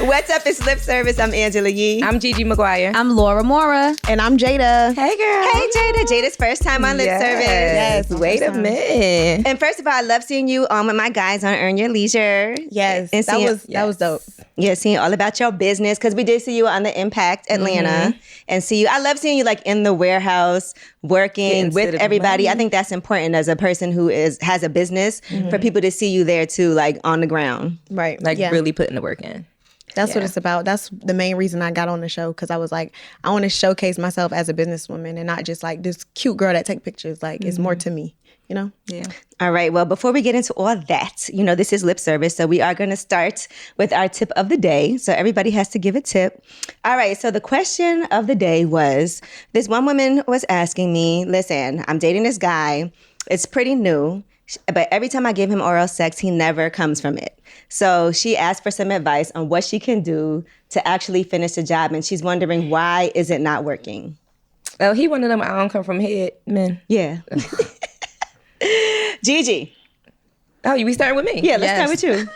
What's up? It's Lip Service. I'm Angela Yee. I'm Gigi Maguire. I'm Laura Mora. And I'm Jayda. Hey, girl. Hey, Jayda. Jayda's first time on Lip Service. Yes. Wait a minute. And first of all, I love seeing you on with my guys on Earn Your Leisure. Yes, And that was dope. Yeah, seeing all about your business, because we did see you on the Impact Atlanta and see you. I love seeing you like in the warehouse working with everybody. I think that's important as a person who has a business for people to see you there too, like on the ground. Right. Like really putting the work in. That's what it's about. That's the main reason I got on the show, because I was like, I want to showcase myself as a businesswoman and not just like this cute girl that take pictures. Like it's more to me, you know? Yeah. All right. Well, before we get into all that, you know, this is Lip Service. So we are going to start with our tip of the day. So everybody has to give a tip. All right. So the question of the day was, this one woman was asking me, listen, I'm dating this guy. It's pretty new, but every time I give him oral sex, he never comes from it. So she asked for some advice on what she can do to actually finish the job. And she's wondering, why is it not working? Oh, he one of them I don't come from head men. Yeah. Gigi. Oh, we starting with me? Yeah, let's start with you.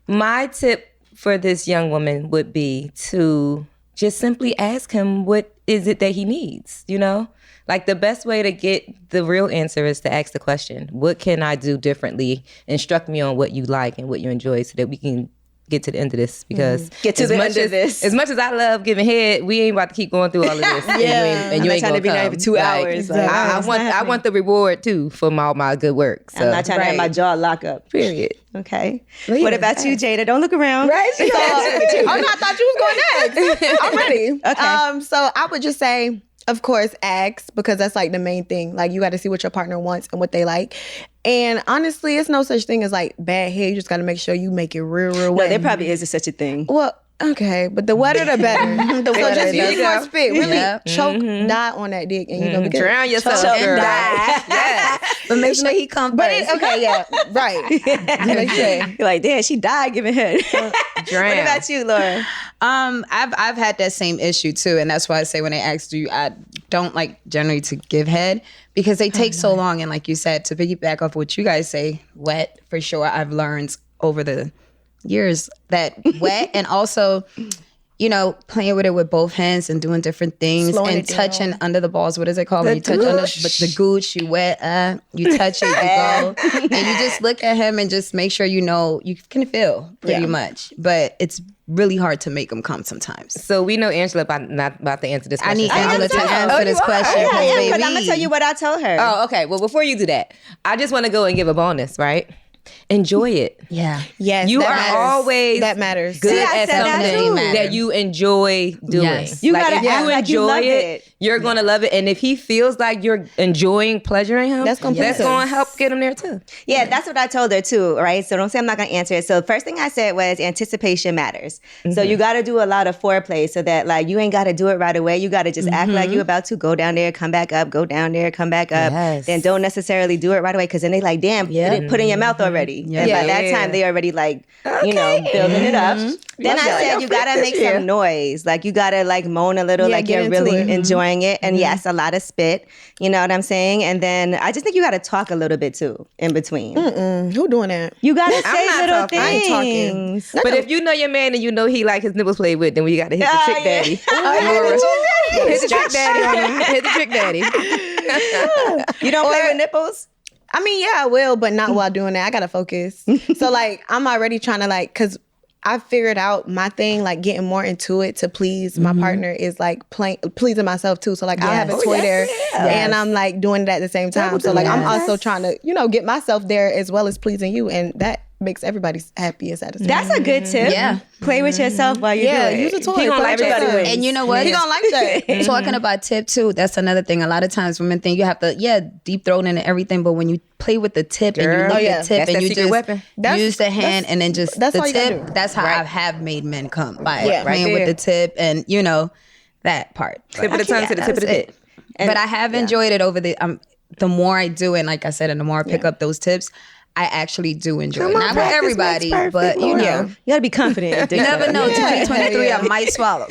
My tip for this young woman would be to just simply ask him what is it that he needs, you know? Like the best way to get the real answer is to ask the question, what can I do differently? Instruct me on what you like and what you enjoy so that we can get to the end of this, because as much as I love giving head, we ain't about to keep going through all of this. And you ain't trying to be there for 2 hours. Like, I want the reward too for my good work. So. I'm not trying to have my jaw lock up. Period. Okay. What about you, Jayda? Don't look around. Right? So, I thought you was going next. I'm ready. Okay. So I would just say, of course, ask, because that's like the main thing. Like you got to see what your partner wants and what they like. And honestly, it's no such thing as like bad hair. You just got to make sure you make it real wet. No, there probably is such a thing. Well, okay, but the wetter the better. So just use more spit. Really choke, die on that dick, and you're gonna be drown yourself, choke girl. and die. Yes. But make sure he comes first. Okay, yeah, right. Make sure. You're like, damn, she died giving head. Drown. What about you, Laura? I've had that same issue too, and that's why I say when they ask you, I don't like generally to give head because they take so long. And like you said, to piggyback off what you guys say, wet for sure. I've learned over the years that wet and also, you know, playing with it with both hands and doing different things. Slowing and touching under the balls. What is it called when you touch under the gooch? You wet, you touch it, you go, and you just look at him and just make sure you know you can feel pretty much. But it's really hard to make them come sometimes. So we know Angela not about to answer this question. I need Angela to answer this question. Yeah, but I'm gonna tell you what I told her. Oh, okay. Well, before you do that, I just want to go and give a bonus, right? Enjoy it. Yeah. Yes. You that are matters. always that matters. good See, I at said that something too. that you enjoy doing. Yes. You like, gotta if you act like you enjoy love it. you're gonna love it. And if he feels like you're enjoying pleasuring him, That's gonna help get him there too. Yeah, that's what I told her too, right? So don't say I'm not gonna answer it. So the first thing I said was anticipation matters. So you gotta do a lot of foreplay so that like you ain't gotta do it right away. You gotta just act like you about to go down there, come back up, go down there, come back up. Yes. Then don't necessarily do it right away, because then they like, damn, put in your mouth already. And by that time they already like, you know, building it up. Then I said you gotta make some noise. Like you gotta like moan a little, like get you're into really it. enjoying it. And yes, a lot of spit. You know what I'm saying? And then I just think you gotta talk a little bit too in between. Who doing that? You gotta say not little talking. things. I ain't talking. But if you know your man and you know he like his nipples played with, then we gotta hit the trick daddy. Hit the trick daddy. Hit the trick daddy. You don't play with nipples? I mean, yeah, I will, but not while doing that. I gotta focus. So like, I'm already trying to like, cause I figured out my thing, like getting more into it to please my partner is like pleasing myself too. So like I have a toy there and I'm like doing it at the same time. So like I'm also trying to, you know, get myself there as well as pleasing you. And that makes everybody happy and satisfied. That's a good tip. Yeah. Play with yourself while you do it. use a toy. He gonna like everybody wins. And you know what? He gonna like that. Talking about tip too, that's another thing. A lot of times women think you have to, deep throat and everything, but when you play with the tip and you lick the tip That's and that you secret just weapon. use the hand and then just that's the all you gotta tip, do. that's how I have made men come by Yeah, playing with the tip and, you know, that part. Tip of the tongue to the tip of the dick. But I have enjoyed it over the more I do it, and like I said, and the more I pick up those tips, I actually do enjoy. Come it. on, Not with practice everybody, makes perfect, but you Mora. know. You gotta be confident. You never know. 2023, I might swallow.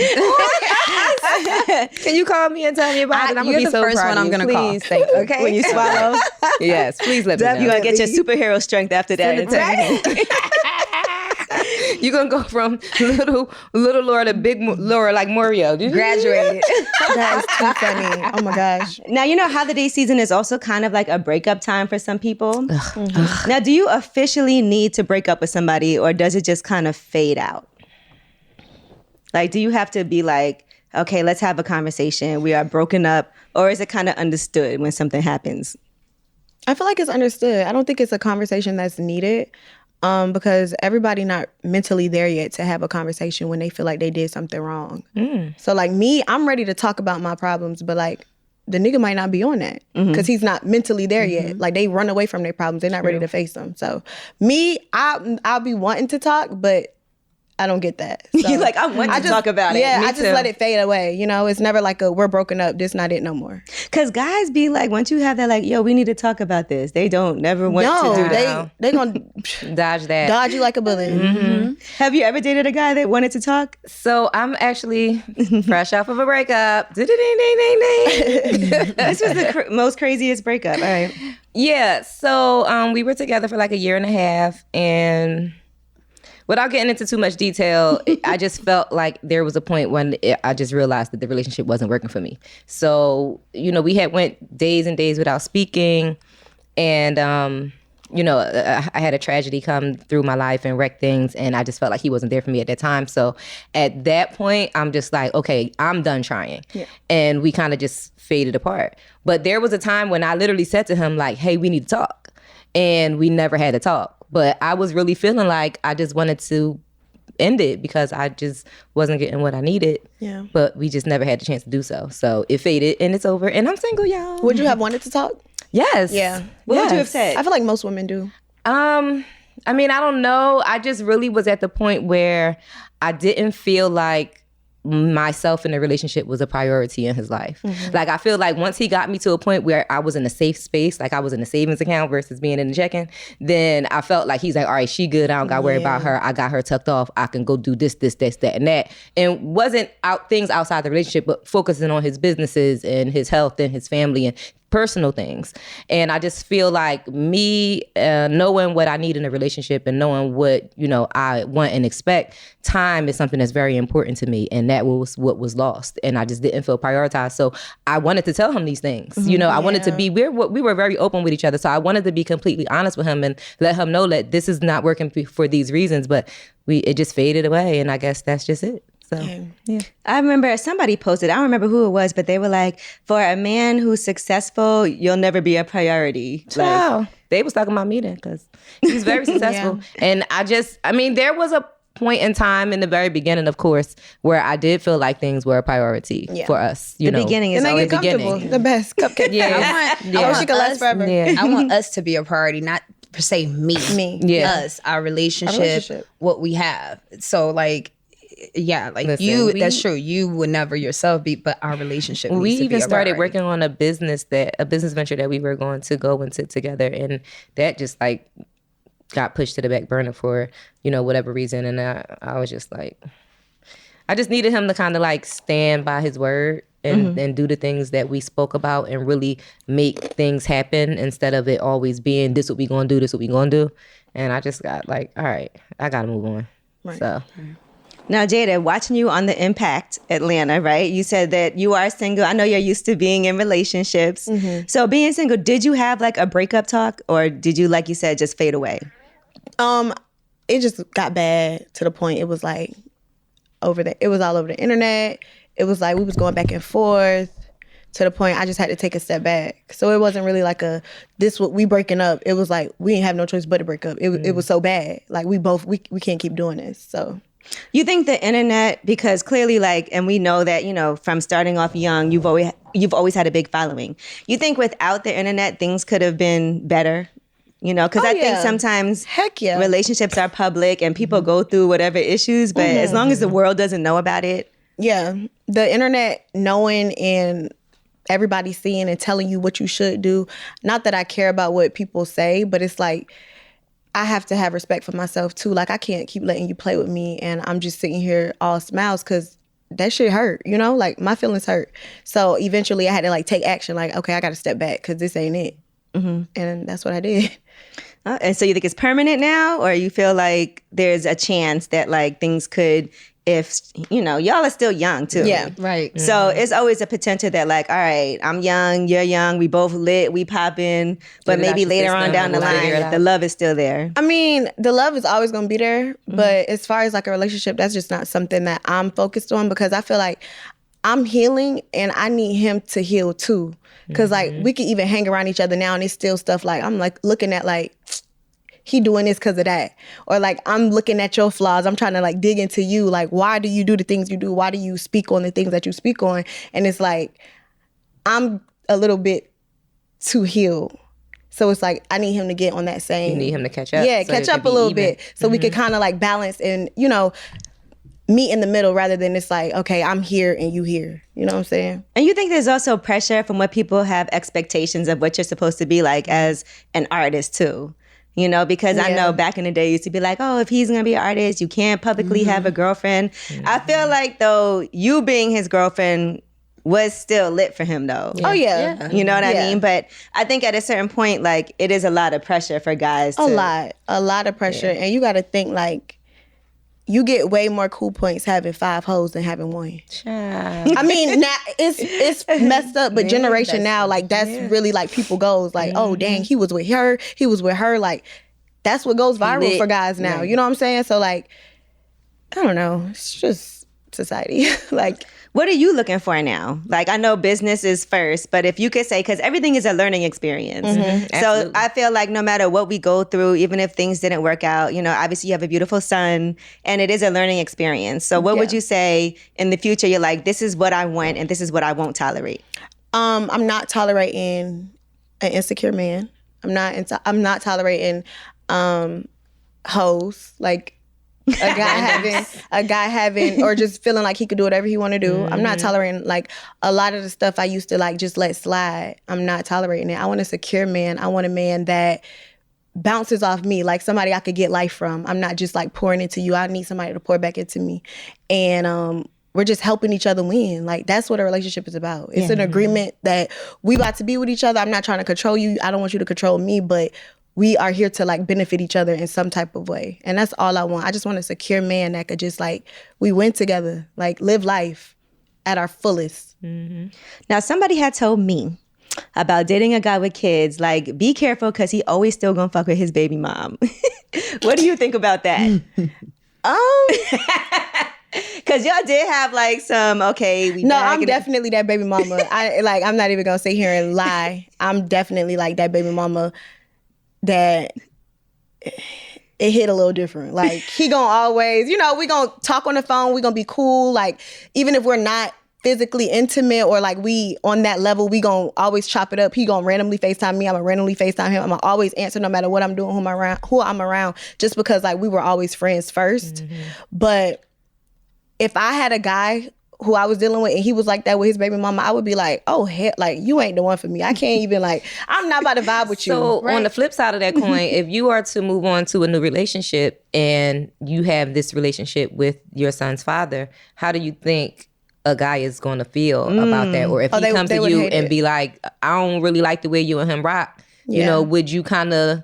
Can you call me and tell me about it? I'm You're gonna be the so first proud one of I'm you. gonna call. Please, thank you. Okay. When you swallow, Yes, please let me know. you're gonna get your superhero strength after that. You're gonna go from little Laura to big Laura like Mario. Graduated. That is too funny. Oh my gosh. Now, you know, holiday season is also kind of like a breakup time for some people. Now, do you officially need to break up with somebody, or does it just kind of fade out? Like, do you have to be like, okay, let's have a conversation, we are broken up, or is it kind of understood when something happens? I feel like it's understood. I don't think it's a conversation that's needed because everybody not mentally there yet to have a conversation when they feel like they did something wrong. So like me, I'm ready to talk about my problems, but like the nigga might not be on that because he's not mentally there yet. Like they run away from their problems. They're not ready to face them. So me, I'll be wanting to talk, but I don't get that. So You're like, I want to talk about it. Yeah, Me I just too. let it fade away. You know, it's never like we're broken up. This not it no more. Because guys be like, once you have that, like, yo, we need to talk about this. They don't never want to do that. they gonna Dodge that. dodge you like a bullet. Have you ever dated a guy that wanted to talk? So I'm actually fresh off of a breakup. Ding-ding-ding-ding-ding. This was the most craziest breakup. All right. Yeah. So we were together for like a year and a half, and without getting into too much detail, I just felt like there was a point when I just realized that the relationship wasn't working for me. So, you know, we had went days and days without speaking. And, you know, I had a tragedy come through my life and wreck things. And I just felt like he wasn't there for me at that time. So at that point, I'm just like, okay, I'm done trying. Yeah. And we kind of just faded apart. But there was a time when I literally said to him, like, hey, we need to talk. And we never had to talk. But I was really feeling like I just wanted to end it because I just wasn't getting what I needed. Yeah. But we just never had the chance to do so. So it faded and it's over and I'm single, y'all. Would you have wanted to talk? Yes. Yeah. What would you have said? I feel like most women do. I mean, I don't know. I just really was at the point where I didn't feel like myself in the relationship was a priority in his life. Like, I feel like once he got me to a point where I was in a safe space, like I was in a savings account versus being in the checking, then I felt like he's like, all right, she good. I don't got to worry about her. I got her tucked off. I can go do this, that, and that. And wasn't things outside the relationship, but focusing on his businesses and his health and his family and personal things. And I just feel like me knowing what I need in a relationship and knowing what, you know, I want and expect, time is something that's very important to me. And that was what was lost. And I just didn't feel prioritized. So I wanted to tell him these things. You know, I wanted to be, we were very open with each other. So I wanted to be completely honest with him and let him know that this is not working for these reasons, but it just faded away. And I guess that's just it. So, yeah. I remember somebody posted, I don't remember who it was, but they were like, for a man who's successful, you'll never be a priority. Wow. They was talking about me then because he was very successful. And I mean, there was a point in time in the very beginning, of course, where I did feel like things were a priority for us. You know, beginning is always the comfortable. The best cupcake. I wish it could last forever. Yeah. I want us to be a priority, not per se me. Us, our relationship, what we have. So like, yeah, like listen, that's true. You would never yourself be, but our relationship needs we to be even a started priority. working on a business venture that we were going to go into together, and that just like got pushed to the back burner for, you know, whatever reason. And I was just like, I just needed him to kind of like stand by his word and do the things that we spoke about and really make things happen instead of it always being this what we gonna do, this what we gonna do. And I just got like, all right, I gotta move on. Right. So. Now, Jayda, watching you on the Impact Atlanta, right? You said that you are single. I know you're used to being in relationships. So being single, did you have like a breakup talk, or did you, like you said, just fade away? It just got bad to the point it was like it was all over the internet. It was like we was going back and forth to the point I just had to take a step back. So it wasn't really like we breaking up. It was like we didn't have no choice but to break up. It was so bad. Like we can't keep doing this. So. You think the internet, because clearly, like, and we know that, you know, from starting off young, you've always had a big following. You think without the internet, things could have been better? You know, because I think sometimes relationships are public and people go through whatever issues, but as long as the world doesn't know about it. Yeah, the internet knowing and everybody seeing and telling you what you should do. Not that I care about what people say, but it's like, I have to have respect for myself too. Like I can't keep letting you play with me and I'm just sitting here all smiles because that shit hurt, you know? Like my feelings hurt. So eventually I had to like take action. Like, okay, I got to step back because this ain't it. And that's what I did. And so you think it's permanent now, or you feel like there's a chance that like things could, if, you know, y'all are still young too. Yeah. Right. So it's always a potential that like, all right, I'm young, you're young, we both lit, we popping, but Get it out maybe your later on system, down the we'll figure it line, out. the love is still there. I mean, the love is always going to be there. But as far as like a relationship, that's just not something that I'm focused on because I feel like I'm healing and I need him to heal too. Because like we could even hang around each other now and it's still stuff like I'm like looking at like, he doing this because of that. Or like, I'm looking at your flaws. I'm trying to like dig into you. Like, why do you do the things you do? Why do you speak on the things that you speak on? And it's like, I'm a little bit too healed. So it's like, I need him to get on that same. You need him to catch up. Yeah, so catch it up could a be little even. bit. So we could kind of like balance and, you know, meet in the middle rather than it's like, okay, I'm here and you here. You know what I'm saying? And you think there's also pressure from what people have expectations of what you're supposed to be like as an artist too. You know, because I know back in the day, it used to be like, oh, if he's going to be an artist, you can't publicly have a girlfriend. I feel like, though, you being his girlfriend was still lit for him, though. Oh, yeah. You know what I mean? But I think at a certain point, like, it is a lot of pressure for guys. A lot of pressure. And you got to think, like, you get way more cool points having 5 hoes than having 1. Child. I mean, now it's messed up, but generation now, like that's really like people goes like, oh dang, he was with her, like that's what goes viral Lit. for guys now. You know what I'm saying? So like, I don't know, it's just society. Like, what are you looking for now? Like, I know business is first, but if you could say, because everything is a learning experience. So Absolutely. I feel like no matter what we go through, even if things didn't work out, you know, obviously you have a beautiful son and it is a learning experience. So what would you say in the future? You're like, this is what I want and this is what I won't tolerate. I'm not tolerating an insecure man. I'm not tolerating hoes. Like a guy having or just feeling like he could do whatever he want to do. I'm not tolerating like a lot of the stuff I used to like just let slide. I'm not tolerating it. I want a secure man. I want a man that bounces off me, like somebody I could get life from. I'm not just like pouring into you. I need somebody to pour back into me. And we're just helping each other win. Like that's what a relationship is about. It's an agreement that we about to be with each other. I'm not trying to control you. I don't want you to control me, but we are here to like benefit each other in some type of way. And that's all I want. I just want a secure man that could just like, we win together, like live life at our fullest. Now, somebody had told me about dating a guy with kids, like, be careful because he always still gonna fuck with his baby mom. What do you think about that? Because y'all did have like some, I'm definitely that baby mama. I'm not even gonna sit here and lie. I'm definitely like that baby mama that it hit a little different. Like he gonna always, you know, we gonna talk on the phone, we gonna be cool. Like even if we're not physically intimate or like we on that level, we gonna always chop it up. He gonna randomly FaceTime me, I'm gonna randomly FaceTime him. I'm gonna always answer no matter what I'm doing, who I'm around, just because like we were always friends first. But if I had a guy who I was dealing with and he was like that with his baby mama, I would be like, oh, hell, like, you ain't the one for me. I can't even like, I'm not about to vibe with you. So on the flip side of that coin, if you are to move on to a new relationship and you have this relationship with your son's father, how do you think a guy is going to feel about that? Or if he comes to you and be like, I don't really like the way you and him rock, you know, would you kind of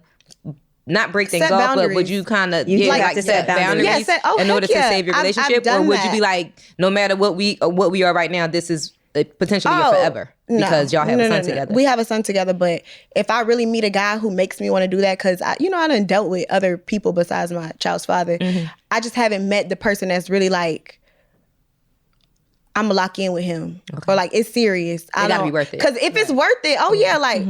not break things off, but would you kind of set boundaries in order to save your relationship? Or would you be like, no matter what we are right now, this is potentially your forever because y'all have a son together? We have a son together, but if I really meet a guy who makes me want to do that, because I done dealt with other people besides my child's father, I just haven't met the person that's really like, I'm gonna lock in with him. Or like, it's serious. It gotta be worth it. Because if it's worth it, like,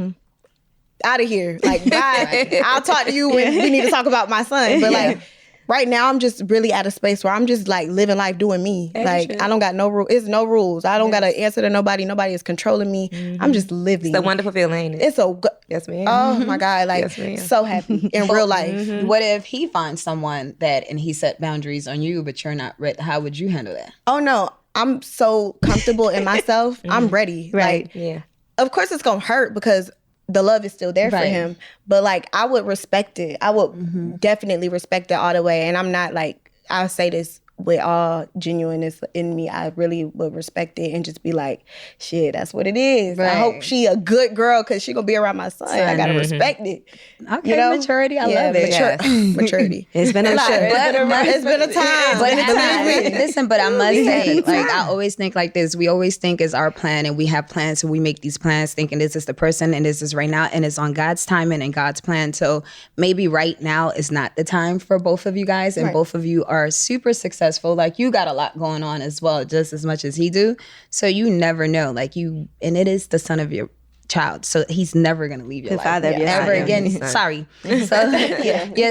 out of here. Like, bye. I'll talk to you when we need to talk about my son. But like, right now, I'm just really at a space where I'm just like living life doing me. Like, I don't got no rules. It's no rules. I don't got to answer to nobody. Nobody is controlling me. I'm just living. It's a wonderful feeling, ain't it? It's a yes, ma'am. Oh my God, like so happy in real life. What if he finds someone and he set boundaries on you, but you're not ready? How would you handle that? Oh no, I'm so comfortable in myself. I'm ready. Right. Like, of course it's gonna hurt because the love is still there for Right. him. But like, I would respect it. I would definitely respect it all the way. And I'm not like, I'll say this with all genuineness in me. I really would respect it and just be like, shit, that's what it is. I hope Right. she a good girl because she gonna be around my son. I gotta respect it. Okay, maturity. I love it. Maturity. It's been a lot. It's been a time. But Believe me. listen, but I must say, like, I always think like this. We always think it's our plan, and we have plans, and we make these plans thinking this is the person, and this is right now, and it's on God's timing and God's plan. So maybe right now is not the time for both of you guys, and both of you are super successful. Like, you got a lot going on as well, just as much as he do. So you never know. Like, and it is the son of your child, so he's never gonna leave your life father of your ever son. again. Sorry. So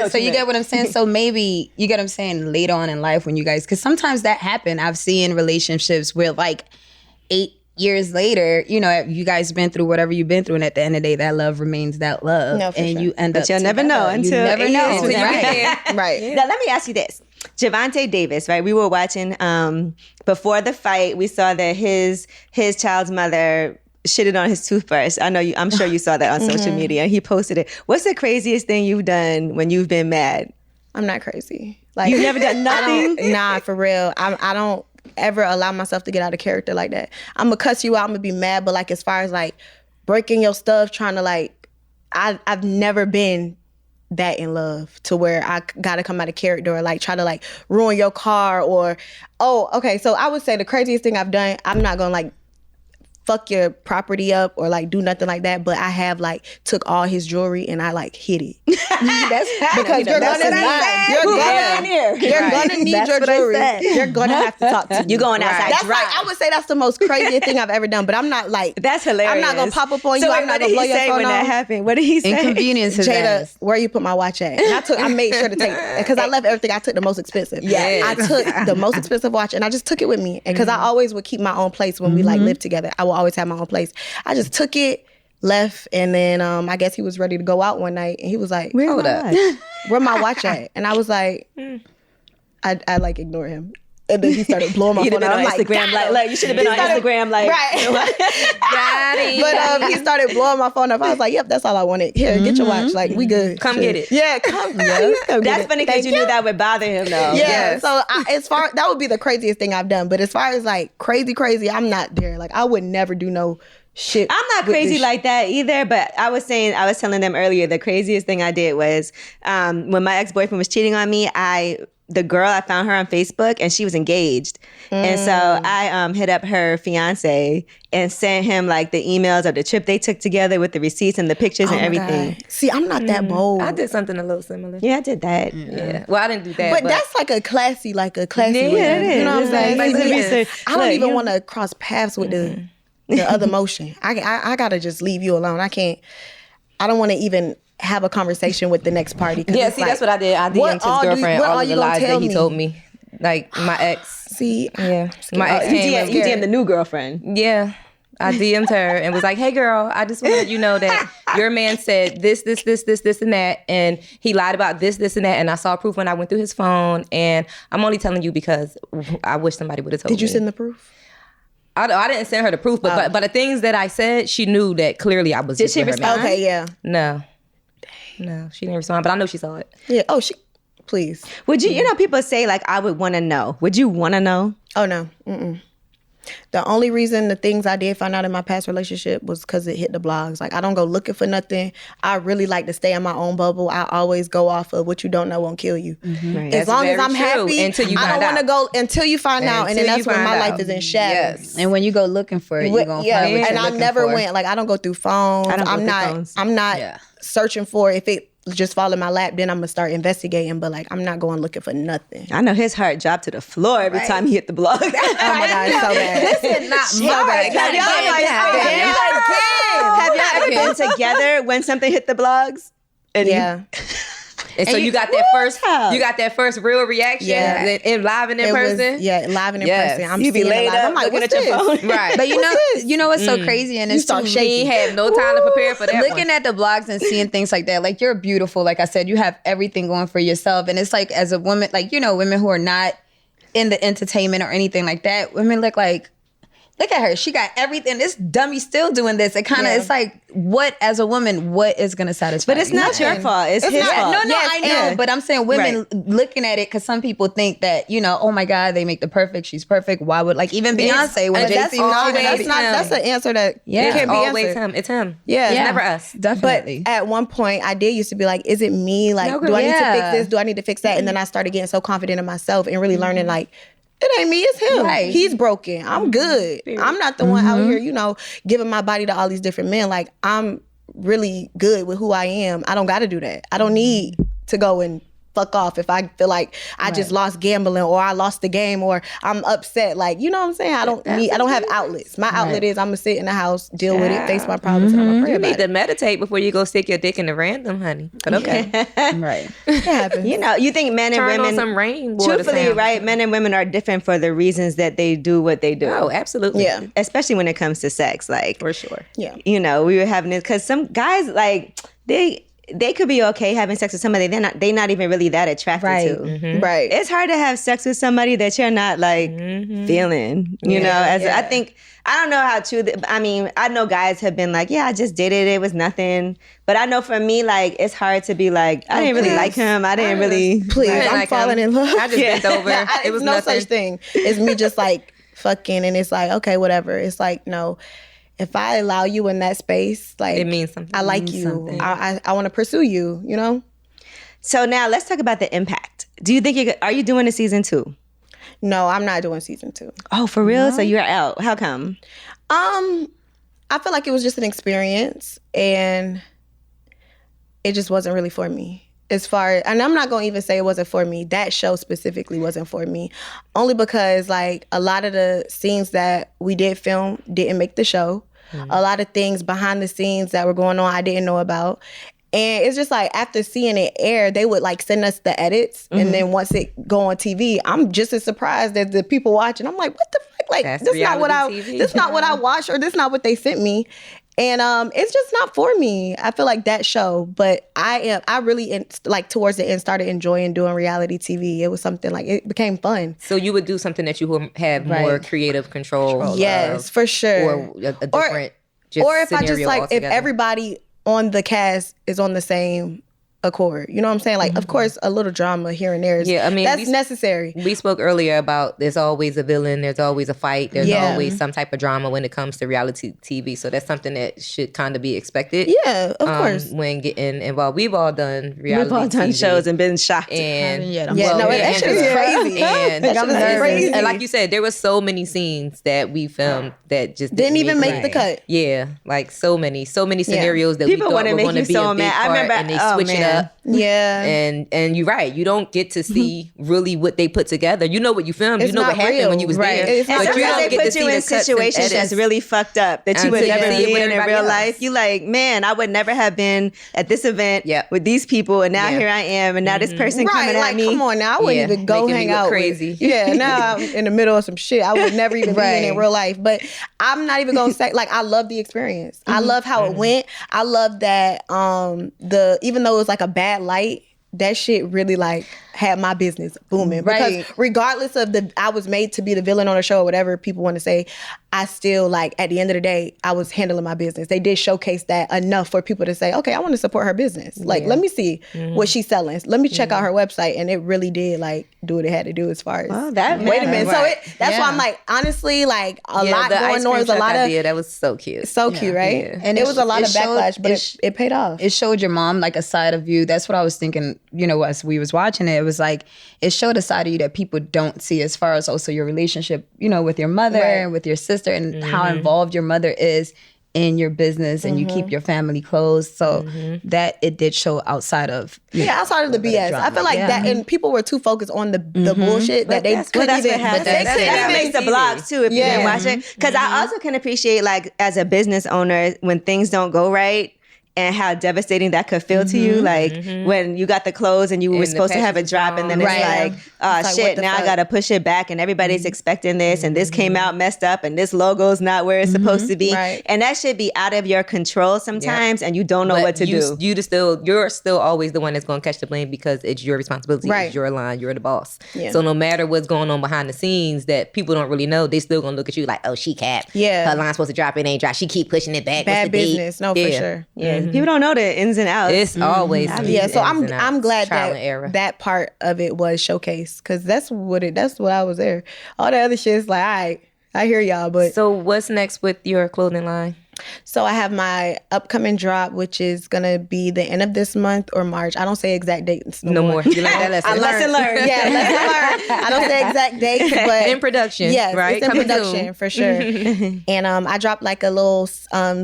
so you get what I'm saying. So maybe you get what I'm saying later on in life when you guys, because sometimes that happen. I've seen relationships where like 8 years later, you know, you guys been through whatever you've been through, and at the end of the day, that love remains that love, No, for and sure. you end up. But you'll never know together. until you never 8 know. years from now. Right. Right. Now, let me ask you this. Javante Davis, right? We were watching before the fight. We saw that his child's mother shitted on his toothbrush. I'm sure you saw that on social media. He posted it. What's the craziest thing you've done when you've been mad? I'm not crazy. Like, You've never done nothing? Nah, for real. I don't ever allow myself to get out of character like that. I'm gonna cuss you out. I'm gonna be mad. But like, as far as like breaking your stuff, trying to like, I've never been that in love to where I gotta come out of character or like try to like ruin your car or, okay. So I would say the craziest thing I've done, I'm not gonna like fuck your property up or like do nothing like that, but I have like took all his jewelry and I like hid it. Because you're gonna need That's your what I jewelry. said. You're gonna have to talk to me. You going outside That's dry. like, I would say that's the most craziest thing I've ever done, but I'm not like, That's hilarious. I'm not gonna pop up on you. So I'm not what gonna did blow he your say phone when that off. happened? What did he say? Inconvenience his Jayda, ass. where you put my watch at? And I made sure to take, because I left everything. I took the most expensive. Yes. I took the most expensive watch and I just took it with me. Because I always would keep my own place when we like lived together. I will always have my own place. I just took it, left, and then I guess he was ready to go out one night and he was like, Hold up. where my watch at? And I was like, I like ignore him. And then he started blowing my You'd have phone been out. on I'm like, Instagram. "Got him." Like, you should have been on Instagram. Like, Right. But he started blowing my phone up. I was like, yep, that's all I wanted. Here, get your watch. Like, we good. Come Shit. get it. Yeah, come get that's it. funny because Thank you knew that would bother him, though. Yeah, so as far, that would be the craziest thing I've done. But as far as like crazy, I'm not there. Like, I would never do no shit. I'm not with crazy this like that either, but I was telling them earlier, the craziest thing I did was when my ex-boyfriend was cheating on me, the girl, I found her on Facebook and she was engaged. And so I hit up her fiance and sent him like the emails of the trip they took together with the receipts and the pictures and my everything. God. See, I'm not that bold. I did something a little similar. Yeah, I did that. Yeah. Well, I didn't do that. But that's like a classy Yeah, way. it is. You know what I'm It's saying? like, See, research. I don't Look, even you- want to cross paths with the other motion. I gotta just leave you alone. I don't want to even have a conversation with the next party. yeah, see, that's what I did. I DM'd his girlfriend all of the lies that he told me. Like, my ex. See, Yeah. My ex You came DM, you DM the new girlfriend. Yeah. I DM'd her and was like, hey girl, I just want to let you know that your man said this, and that. And he lied about this, and that. And I saw proof when I went through his phone. And I'm only telling you because I wish somebody would have told me. did you send the proof? I didn't send her the proof, but the things that I said, she knew that clearly I was Did just she with her man. respond? Okay, yeah. No. No, she didn't respond, but I know she saw it. Yeah. Oh, please. Would you, people say like, I would want to know. Would you want to know? Oh, no. Mm-mm. The only reason the things I did find out in my past relationship was because it hit the blogs. Like, I don't go looking for nothing. I really like to stay in my own bubble. I always go off of what you don't know won't kill you. Right. As That's long as very I'm true, happy, until you I find don't want to out. go until you find out. And then Until that's you when my find life out. is in shatters. Yes. And when you go looking for it, you're gonna find what and you're I looking never for. went, like, I don't go through phones. I don't go I'm through not phones. I'm not Yeah. searching for if it just fall in my lap, then I'm gonna start investigating. But like, I'm not going looking for nothing. I know his heart dropped to the floor every time he hit the blog. Oh my God, it's so bad. This is not So bad. bad. Have y'all ever been together when something hit the blogs? And Yeah. And so you got that first real reaction, Yeah. in live and in It was- person. live and in Yes. person. I'm You be seeing it laid live. up I'm like, looking what's at your this? phone. Right. But you know what's so crazy, and it's start too- He had no time to prepare for that. looking one. at the blogs and seeing things like that, like, you're beautiful. Like I said, you have everything going for yourself. And it's like, as a woman, like, women who are not in the entertainment or anything like that, women look like look at her. She got everything. This dummy still doing this. It kind of, it's like, what, as a woman, what is going to satisfy But it's you? not your fault. It's his fault. No, I know. But I'm saying women looking at it, because some people think that, oh my God, they make the perfect. She's perfect. Why would, like, even Beyonce, when that's an answer that can't be always answered. him. It's him. Yeah. It's never us. Definitely. But at one point, I did used to be like, is it me? Like, do I need to fix this? Do I need to fix that? And then I started getting so confident in myself and really learning, like, it ain't me, it's him. Right. He's broken. I'm good. I'm not the one out here, giving my body to all these different men. Like, I'm really good with who I am. I don't got to do that. I don't need to go and fuck off if I feel like I just lost gambling or I lost the game or I'm upset. Like, you know what I'm saying? I don't have outlets. My outlet is I'm gonna sit in the house, deal with it, face my problems, and I'm gonna pray about it. You need to meditate before you go stick your dick in the random, honey. But okay. Right. It happens. You think men and Turn women, on some rainwater truthfully, sound. right? Men and women are different for the reasons that they do what they do. Oh, absolutely. Yeah. Especially when it comes to sex, like For sure. Yeah. we were having this because some guys like they could be okay having sex with somebody they not even really that attracted to. Right. It's hard to have sex with somebody that you're not like feeling. I think I don't know how true. I know guys have been like, yeah, I just did it. It was nothing. But I know for me, like, it's hard to be like, I didn't really like him. I didn't really. Please, I'm falling in love. I just bent over. It was no nothing. such thing. It's me just like fucking, and it's like, okay, whatever. It's like, no. If I allow you in that space, like, It means something. I like It means you. something. I want to pursue you. So now let's talk about the impact. Do you think are you doing a season 2? No, I'm not doing season 2. Oh, for real? So you're out. How come? I feel like it was just an experience, and it just wasn't really for me. And I'm not going to even say it wasn't for me. That show specifically wasn't for me. Only because, like, a lot of the scenes that we did film didn't make the show. A lot of things behind the scenes that were going on I didn't know about. And it's just like, after seeing it air, they would like send us the edits. And then once it go on TV, I'm just as surprised as the people watching. I'm like, what the fuck? Like, That's this not what reality TV. this not what I watched, or this not what they sent me. And it's just not for me. I feel like that show, but I really towards the end started enjoying doing reality TV. It was something like, it became fun. So you would do something that you would have more creative control Yes, of, for sure. or a different Or if I just scenario like, altogether. if everybody on the cast is on the same accord. You know what I'm saying? Like, of course, a little drama here and there is, that's necessary. We spoke earlier about there's always a villain, there's always a fight, there's always some type of drama when it comes to reality TV. So that's something that should kind of be expected. Yeah, of course. When getting involved. We've all done reality We've all done TV. shows and been shocked. And that shit is crazy. And, That shit is crazy. and like you said, there were so many scenes that we filmed that just Didn't even make the cut. Yeah, like so many scenarios that People we thought wanna were make going to you be so a big mad. I part, remember- and they oh, switch it man. up. Yeah. And you're right. You don't get to see really what they put together. You know what you filmed. It's you know what not happened real. when you was Right. there. It's And not But you sometimes don't they get to put see you the in cuts and situations that's edits. really fucked up that you would Until you never see it be with in everybody real else. life. You like, man, I would never have been at this event with these people, and now here I am, and now this person coming at like, me. come on now. I wouldn't even go making me hang look out crazy. with. Yeah, now I'm in the middle of some shit. I would never even be in real life. But I'm not even gonna say, like, I love the experience. I love how it went. I love that even though it was like a bad light, that shit really like had my business booming. Because regardless of I was made to be the villain on the show or whatever people want to say, I still, like, at the end of the day, I was handling my business. They did showcase that enough for people to say, okay, I want to support her business. Like, let me see what she's selling. Let me check out her website. And it really did, like, do what it had to do as far as, wait a minute. Right. So that's why I'm like, honestly, like, a lot going on. It was a lot of, that was so cute. so cute, right? Yeah. And it was a lot of backlash, but it paid off. It showed your mom like a side of you. That's what I was thinking, as we was watching it. It was like, it showed a side of you that people don't see, as far as also your relationship, with your mother and with your sister, and how involved your mother is in your business, and you keep your family close. So that it did show outside of outside of the BS. I feel like that, and people were too focused on the bullshit that they couldn't even. But that makes the blogs too if you didn't watch it. Because I also can appreciate, like, as a business owner, when things don't go right, and how devastating that could feel to you. Like when you got the clothes and you were supposed to have a drop and then it's like, oh It's like, shit, what the now I fuck? gotta push it back and everybody's expecting this and this came out messed up and this logo's not where it's supposed to be. Right. And that should be out of your control sometimes and you don't know But what to do. You're still always the one that's going to catch the blame because it's your responsibility. Right. It's your line. You're the boss. Yeah. So no matter what's going on behind the scenes that people don't really know, they still going to look at you like, oh, she capped. Yeah. Her line's supposed to drop, it ain't drop. She keep pushing it back. Bad What's the date? business. No, for sure. Yeah, people don't know the ins and outs. It's always Yeah, so ins and I'm outs, glad trial and error. that part of it was showcased because that's what I was there. All the other shit is like, all right, I hear y'all, but So what's next with your clothing line? so I have my upcoming drop, which is gonna be the end of this month or March. I don't say exact dates No more. You learned that lesson. Lesson learned. Yeah, lesson learned. I don't say exact dates, but In production, yes, right? it's in Coming production soon. for sure. And I dropped like a little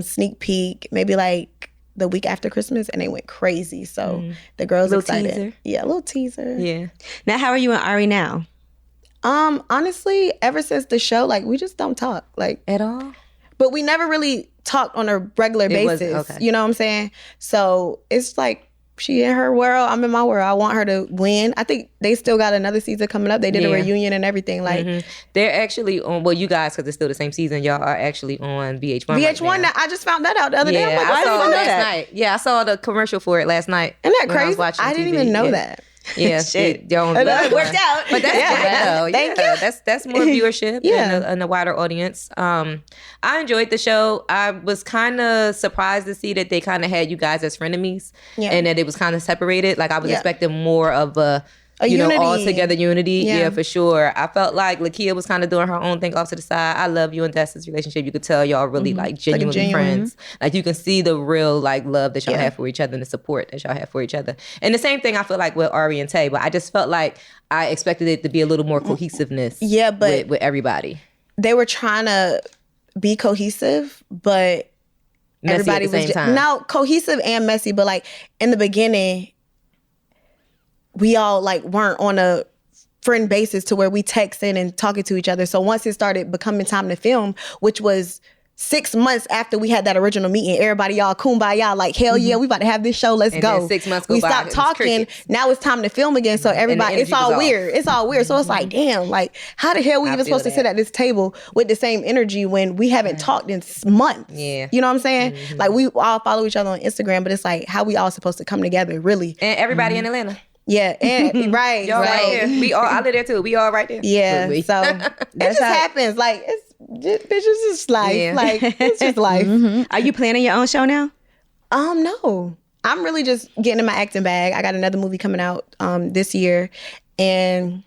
sneak peek, maybe like the week after Christmas, and they went crazy. So the girls Little excited. teaser. Yeah, a little teaser. Yeah. Now, how are you and Ari now? Honestly, ever since the show, like we just don't talk. Like At all? but we never really talked on a regular It was- basis. okay. You know what I'm saying? So it's like she in her world, I'm in my world. I want her to win. I think they still got another season coming up. They did a Yeah. reunion and everything. Like They're actually on, well, you guys, because it's still the same season, y'all are actually on VH1. VH1, right now. I just found that out the other day. I'm Yeah, like, I why saw didn't it I know last that? night. Yeah, I saw the commercial for it last night. Isn't that when I was crazy? watching I didn't TV. even know Yeah. that. Yeah, Shit. Don't It worked out. But that's good though. Thank Yeah, you. that's more viewership Yeah. and a wider audience. I enjoyed the show. I was kind of surprised to see that they kind of had you guys as frenemies, Yeah. and that it was kind of separated. Like I was Yeah. expecting more of a unity. all together unity. Yeah. Yeah, for sure. I felt like Lakia was kind of doing her own thing off to the side. I love you and Dessa's relationship. You could tell y'all really like genuinely genuine- friends. Like you can see the real like love that y'all Yeah. have for each other and the support that y'all have for each other. And the same thing I feel like with Ari and Tay, but I just felt like I expected it to be a little more cohesiveness. Yeah, but- with everybody. They were trying to be cohesive, but Messy everybody at the was same time. no cohesive and messy. But like in the beginning, we all like weren't on a friend basis to where we texting and talking to each other. So once it started becoming time to film, which was 6 months after we had that original meeting, everybody y'all kumbaya, like hell yeah, we about to have this show. Let's And go. then 6 months go we by, stopped it was talking. crickets. Now it's time to film again. So everybody, it's energy was all off. weird. It's all weird. So it's like, damn, like how the hell we I even feel supposed to that. sit at this table with the same energy when we haven't talked in months? Yeah. You know what I'm saying? Like we all follow each other on Instagram, but it's like how we all supposed to come together, really? And everybody in Atlanta. Yeah, and right, Y'all right right. there. We all I live there too. We all right there. Yeah, We- so it just happens. Like it's just life. Yeah. Like it's just life. Are you planning your own show now? No, I'm really just getting in my acting bag. I got another movie coming out this year, and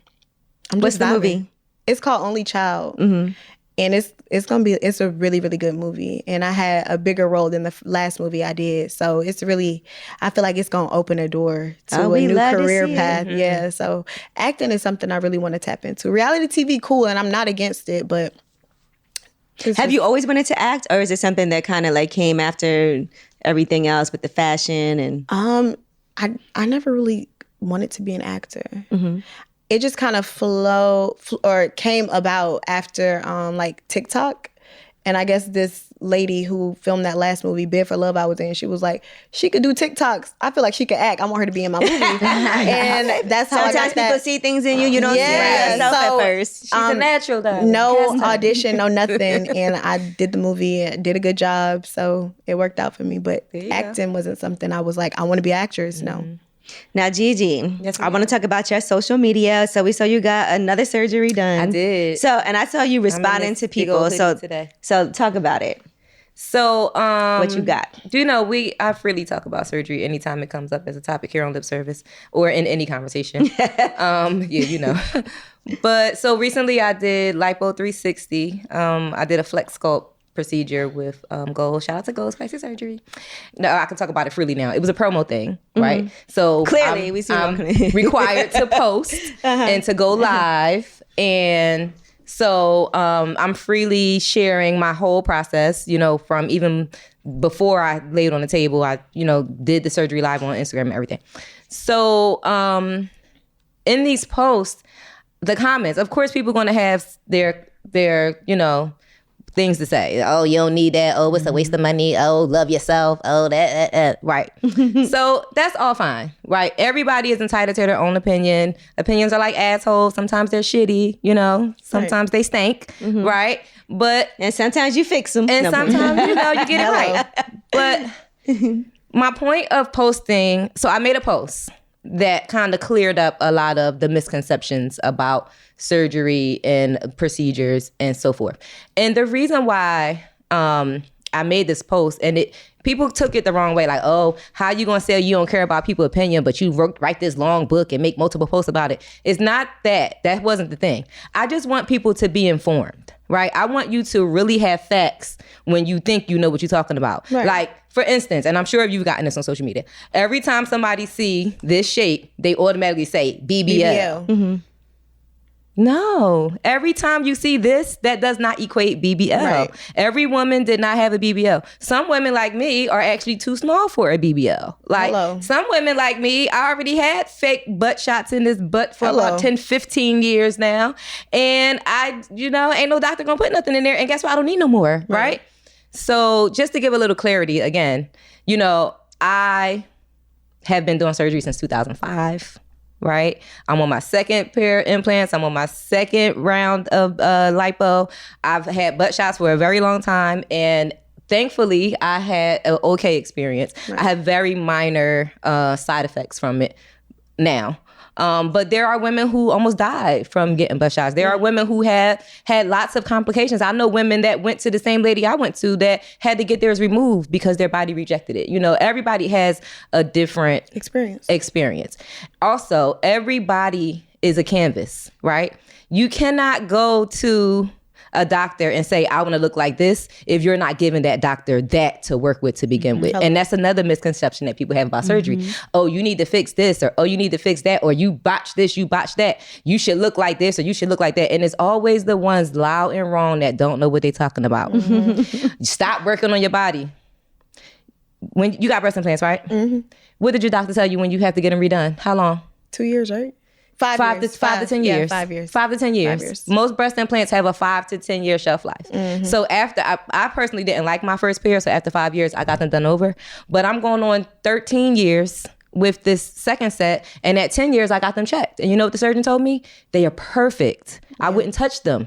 I'm What's just the vibing. movie? It's called Only Child, and it's a really really good movie. And I had a bigger role than the last movie I did, so it's really I feel like it's gonna open a door to Oh, a we new love to career see it. path. Yeah, so acting is something I really want to tap into. Reality TV, cool, and I'm not against it, but Have you always wanted to act, or is it something that kind of like came after everything else with the fashion and? I never really wanted to be an actor. It just kind of came about after like TikTok. And I guess this lady who filmed that last movie, Bid for Love, I was in, she was like, she could do TikToks. I feel like she could act. I want her to be in my movie. And that's how I Sometimes got people that. see things in you you don't see Yeah, yourself so, at first. She's a natural though. No audition, no nothing. And I did the movie, did a good job. So it worked out for me. But you go. acting wasn't something I was like, I want to be an actress. No. Now, Gigi, Yes, I want to talk about your social media. So we saw you got another surgery done. I did. So, and I saw you responding this to big old people. hoodie So, today. so talk about it. So, What you got? Do you know I freely talk about surgery anytime it comes up as a topic here on Lip Service or in any conversation. Yeah, you know. But so recently I did Lipo 360. I did a flex sculpt procedure with Gold. Shout out to Gold's Plastic Surgery. No, I can talk about it freely now. It was a promo thing, right? So Clearly, we see I'm one. required to post and to go live, and so I'm freely sharing my whole process. You know, from even before I laid on the table, I did the surgery live on Instagram and everything. So in these posts, the comments, of course, people are going to have their things to say. Oh, you don't need that. Oh, it's a waste of money. Oh, love yourself. Oh, that. Right. So that's all fine, right? Everybody is entitled to their own opinion. Opinions are like assholes. Sometimes they're shitty, you know. Sometimes they stink, right? And sometimes you fix them. And sometimes, you know, you get it right. But my point of posting, so I made a post that kind of cleared up a lot of the misconceptions about surgery and procedures and so forth. And the reason why I made this post, and people took it the wrong way, like, oh, how you gonna say you don't care about people's opinion, but you write this long book and make multiple posts about it? It's not that. That wasn't the thing. I just want people to be informed, right? I want you to really have facts when you think you know what you're talking about. Right. Like, for instance, and I'm sure you've gotten this on social media, every time somebody see this shape, they automatically say BBL. BBL. No, every time you see this, that does not equate BBL. Right. Every woman did not have a BBL. Some women like me are actually too small for a BBL. Like some women like me, I already had fake butt shots in this butt for about 10, 15 years now. And I, you know, ain't no doctor gonna put nothing in there. And guess what? I don't need no more, right? So just to give a little clarity again, you know, I have been doing surgery since 2005. Right? I'm on my second pair of implants. I'm on my second round of lipo. I've had butt shots for a very long time. And thankfully, I had an okay experience. Right. I have very minor side effects from it now. But there are women who almost died from getting butt shots. There are women who had lots of complications. I know women that went to the same lady I went to that had to get theirs removed because their body rejected it. You know, everybody has a different experience. Also, everybody is a canvas, right? You cannot go to a doctor and say, I want to look like this, if you're not giving that doctor that to work with to begin with. And that's another misconception that people have about surgery. Oh, you need to fix this, or oh, you need to fix that, or you botched this, you botched that. You should look like this, or you should look like that. And it's always the ones loud and wrong that don't know what they're talking about. Stop working on your body. When you got breast implants, right? What did your doctor tell you when you have to get them redone? How long? 2 years, right? 5 to 10 years. 5 years. 5 to 10 years. 5 years. Most breast implants have a 5 to 10 year shelf life. So after, I personally didn't like my first pair, so after 5 years, I got them done over. But I'm going on 13 years with this second set, and at 10 years, I got them checked. And you know what the surgeon told me? They are perfect. I wouldn't touch them.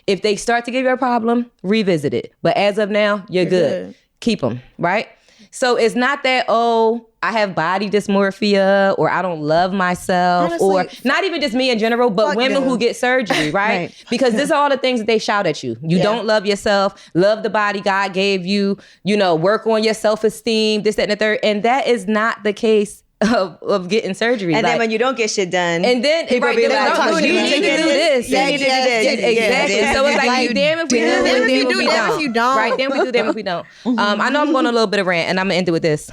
If they start to give you a problem, revisit it. But as of now, you're good. Keep them, right? So it's not that, oh, I have body dysmorphia, or I don't love myself. Honestly, or not even just me in general, but women who get surgery, right? Because these are all the things that they shout at you. You don't love yourself, love the body God gave you, you know, work on your self-esteem, this, that, and the third. And that is not the case of getting surgery. And then when you don't get shit done, and then people be like, you need to do this. You need to do this. Exactly. So it's like, you damn if we do, and damn if we don't. Right? Then we do, damn if we don't. I know I'm going a little bit of rant, and I'm going to end it with this.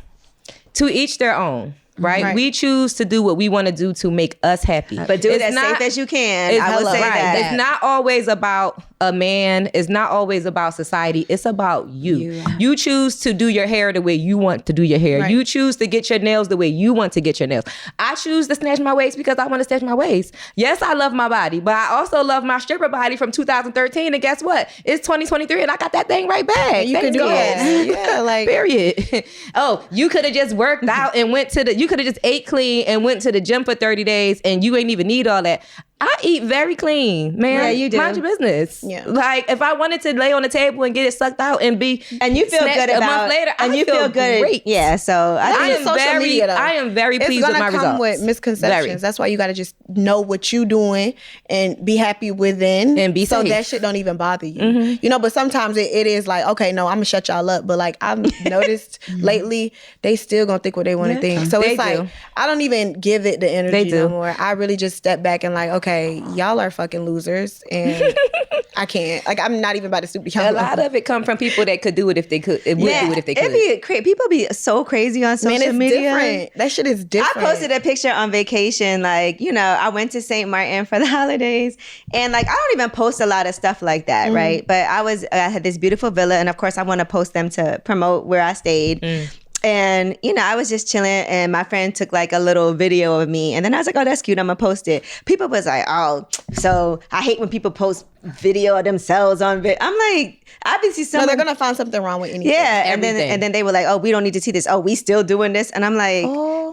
To each their own, right? We choose to do what we want to do to make us happy. But do it as safe as you can. I will say that. It's not always about a man. It's not always about society. It's about you. You choose to do your hair the way you want to do your hair. You choose to get your nails the way you want to get your nails. I choose to snatch my waist because I want to snatch my waist. Yes, I love my body, but I also love my stripper body from 2013. And guess what? It's 2023 and I got that thing right back. You could do it. Yeah, like, period. Oh, you could have just worked out and you could have just ate clean and went to the gym for 30 days and you ain't even need all that. I eat very clean, man. Yeah, you do. Mind your business. Yeah. Like, if I wanted to lay on the table and get it sucked out and be and you feel good about a month later, and I you feel good. Great. Yeah. So I am very pleased with my results. It's gonna come with misconceptions. That's why you gotta just know what you doing and be happy within, and be so safe. that shit don't even bother you. You know, but sometimes it is like, okay, no, I'm gonna shut y'all up. But like I've noticed lately, they still gonna think what they want to think. So it's like I don't even give it the energy no more. I really just step back and like, okay, y'all are fucking losers, and I can't. Like, I'm not even about to stoop to y'all. A lot of it come from people that could do it if they could. It would do it if they could. People be so crazy on social media. Different. That shit is different. I posted a picture on vacation. Like, you know, I went to St. Martin for the holidays, and like I don't even post a lot of stuff like that, right? But I had this beautiful villa, and of course I want to post them to promote where I stayed. And, you know, I was just chilling and my friend took like a little video of me. And then I was like, oh, that's cute. I'm going to post it. People was like, oh, so I hate when people post video of themselves on video. I'm like, obviously someone... No, they're going to find something wrong with anything. Yeah. And then they were like, oh, we don't need to see this. Oh, we still doing this. And I'm like,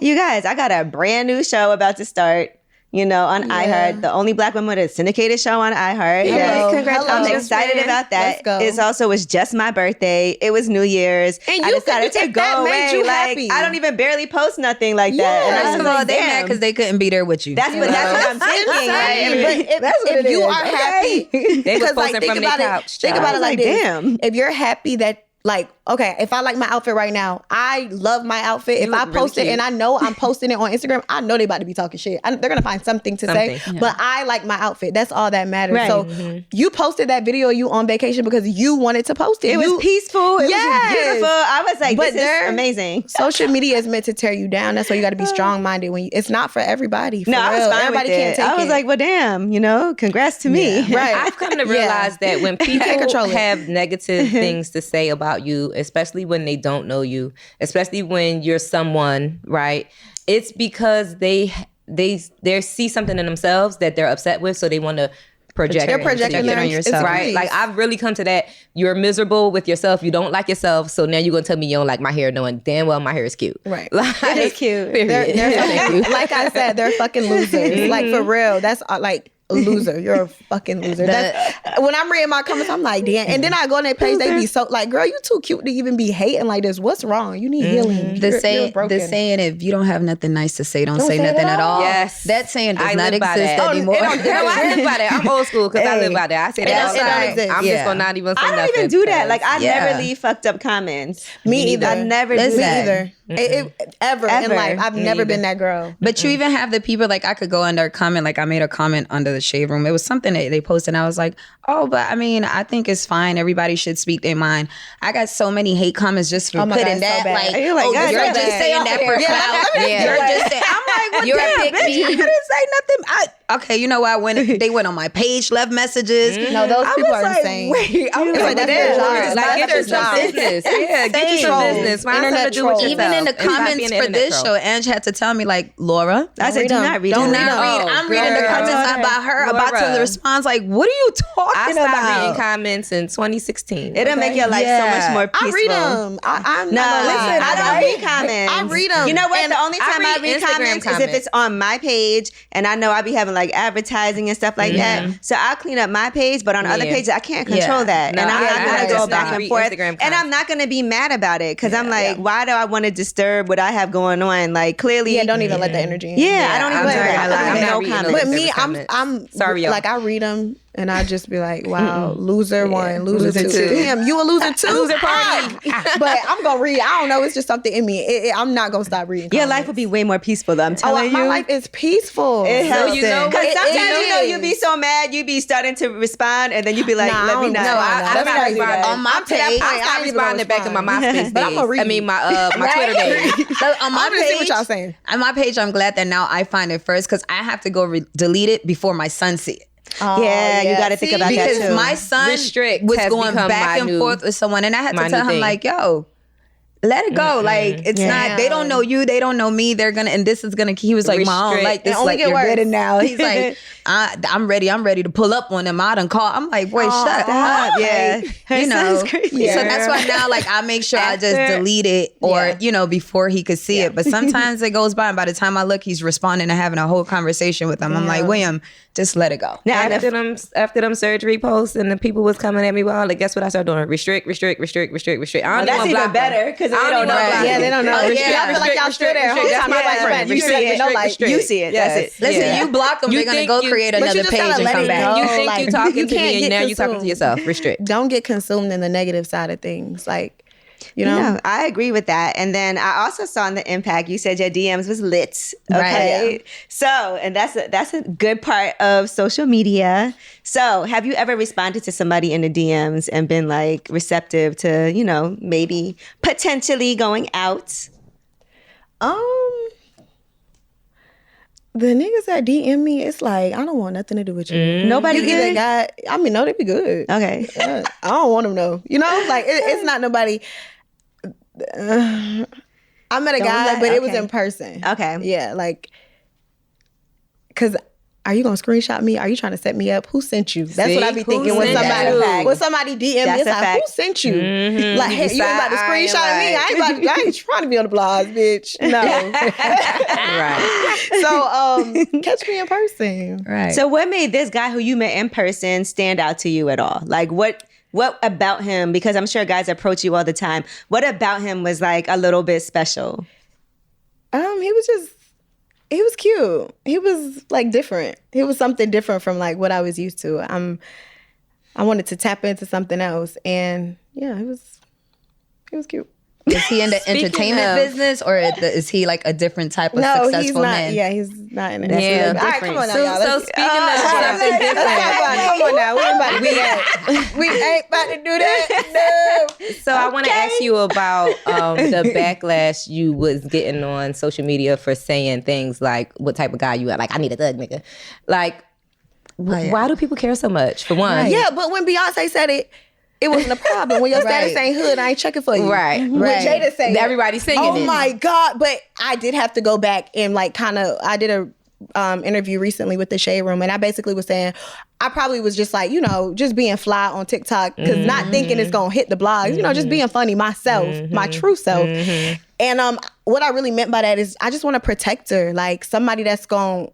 you guys, I got a brand new show about to start. You know, on iHeart, the only Black woman with a syndicated show on iHeart. Congratulations. I'm excited about that. Let's go. It was just my birthday. It was New Year's. And I decided to go away. You like happy. I don't even barely post nothing like that. And I First was of all, like, they mad damn. because they couldn't be there with you. That's what I'm thinking. Right? If you are happy, They was because like posting think from their about couch. it. Think about it like Like, this. damn. If you're happy that. Like, okay, if I like my outfit right now, I love my outfit. If I post it and I know I'm posting it on Instagram, I know they about to be talking shit. They're going to find something to say. But I like my outfit. That's all that matters. Right. So you posted that video of you on vacation because you wanted to post it. It was peaceful. It was beautiful. I was like, But this is amazing. Social media is meant to tear you down. That's why you got to be strong-minded. It's not for everybody. For No, I was real. fine Everybody with can't it. take I was it. like, well, damn, you know, congrats to me. Right. I've come to realize that when people control it. have negative things to say about you, especially when they don't know you, especially when you're someone, right? It's because they see something in themselves that they're upset with, so they want to project. They're projecting it on yourself, right? Like I've really come to that. You're miserable with yourself. You don't like yourself, so now you're gonna tell me you don't like my hair, knowing damn well my hair is cute. Right. Like, It is cute. Period. They're fucking, like I said, they're fucking losers. Like for real. That's like a loser. You're a fucking loser. That's, when I'm reading my comments, I'm like, damn. And then I go on their page, they be so like, girl, you too cute to even be hating like this. What's wrong? You need healing. The You're saying, broken. if you don't have nothing nice to say, don't say say it nothing at at all. Yes. That saying does I not live by exist that. anymore. No, I live by that. I'm old school because I live by that. I say that all the it don't time. exist. I'm just gonna not even say I don't nothing. even do that. Like I Yeah. never leave fucked up comments. Me either. I never do Listen. that. either. Ever in Ever. life. I've never been that girl. But you even have the people, like I could go under a comment, like I made a comment under the shade room. It was something that they posted and I was like, oh, but I mean, I think it's fine. Everybody should speak their mind. I got so many hate comments just for Oh my God, putting it's so that. bad. Like, You're like, oh, God, you're so just bad. saying that for clout. You're just saying, I'm like, well, you're damn, a pick bitch, me. me. You didn't say nothing. Okay, you know what? When they went on my page, left messages. No, those I people was are like, insane. wait, I was It's like, like, that's their job. Like, get That's you some their job. business. Yeah, get you some Insane. business. Find something to Internet do with trolls. yourself. even in the and stop comments being an for internet this troll. show, Ange had to tell me, like, Laura, I said, do not read do them. not read. I'm reading the girl. comments about her, about Laura. to respond. Like, what are you I talking stopped about? reading comments in 2016. It'll make your life so much more peaceful. I read them. I'm No, not gonna lie. I don't read comments. I read them. You know what? And The only I time I read read Instagram comments is if comments. it's on my page, and I know I be having like advertising and stuff like that. So I'll clean up my page, but on other Yeah. pages I can't control Yeah. that, No, and I'm I- not I gonna go just back not and read forth, Instagram and I'm comments. not gonna be mad about it because I'm like, why do I want to disturb what I have going on? Like clearly, Yeah, don't even let the energy in. Yeah, I don't even I'm do not that. gonna lie. I I'm read not no reading comments. But me, Instagram comments. I'm Sorry, y'all. like I read them and I just be like, wow, loser one, loser Loser two. two. Damn, you a loser too? Loser party. But I'm gonna read. I don't know. It's just something in me. I'm not gonna stop reading. Your life would be way more peaceful though. I'm telling you. My life is peaceful. It helps. you know Because what? sometimes you be so mad, you be starting to respond, and then you be like, Nah, let I me don't know. know. No, I That's stopped not do responding. that. On my I'm to that page, point, I I stopped ain't even gonna responding back in my respond. MySpace But I'm gonna days. read. I mean, my Twitter days. So on my I'm gonna see page, what y'all saying. On my page, I'm glad that now I find it first because I have to go delete it before my son see it. Yeah, you got to think See, about that Because too. my son Restrict was has going become back my and new- forth with someone, and I had my to new tell him thing. like, "Yo, let it go. Like it's not. They don't know you. They don't know me. They're gonna. And this is gonna. He was like, "Mom, Restrict. like this. It only Like get you're worse. better now." He's like, "I'm ready. I'm ready to pull up on them. I done call." I'm like, "Boy, shut up." Yeah. Her You know. son's crazy. So that's why now, like, I make sure I just After- delete it, or before he could see it. But sometimes it goes by, and by the time I look, he's responding and having a whole conversation with them. I'm like, William, just let it go. Now, After them surgery posts and the people was coming at me, well, like, guess what I started doing? Restrict. I don't that's even even block better them. because they I don't know. even block Yeah, them. they don't know. Oh, Y'all yeah. feel like y'all still there. Whole That's time my nobody friend. friend. You Restrict, see it, no restrict, like restrict. You see it. That's Yes. it. Listen, Yeah. you block them, You they're gonna think go you- create but you another just page gotta and let come it back. go. You think like, you talking you to can't me and get now you talking to consumed. yourself. Restrict. Don't get consumed in the negative side of things. Like, you know. No, I agree with that. And then I also saw in the impact, you said your DMs was lit. Okay. Right. So, and that's a good part of social media. So have you ever responded to somebody in the DMs and been like receptive to, maybe potentially going out? The niggas that DM me, it's like, I don't want nothing to do with you. Nobody You either good? no, they be good. Okay. I don't want them though. Like it's not nobody. I met a guy, but it was in person. Okay. Yeah, like, because are you gonna screenshot me? Are you trying to set me up? Who sent you? That's what I be thinking when somebody DM me. It's like, who sent you? Like, hey, you ain't about to screenshot me. I ain't trying to be on the blogs, bitch. No. Right. So catch me in person. Right. So what made this guy who you met in person stand out to you at all? Like what about him, because I'm sure guys approach you all the time, what about him was like a little bit special? He was cute. He was like different. He was something different from like what I was used to. I wanted to tap into something else, and yeah, he was cute. Is he in the entertainment business, or is he like a different type of successful he's not, man? Yeah, he's not in it. Yeah, all right, come on now, y'all. So speaking of something different, come on now. We ain't about to do that. We ain't about to do that. No. So I want to ask you about the backlash you was getting on social media for saying things like, what type of guy you are? Like, I need a thug nigga. Like, why do people care so much, for one? Yeah, but when Beyonce said it, it wasn't a problem. When your status ain't hood, I ain't checking for you. Right. When Jayda said everybody's singing oh it. my God. But I did have to go back and like I did a interview recently with the Shade Room, and I basically was saying I probably was just like, just being fly on TikTok, because not thinking it's gonna hit the blogs, just being funny myself, my true self. And what I really meant by that is I just want to protect her, like somebody that's gonna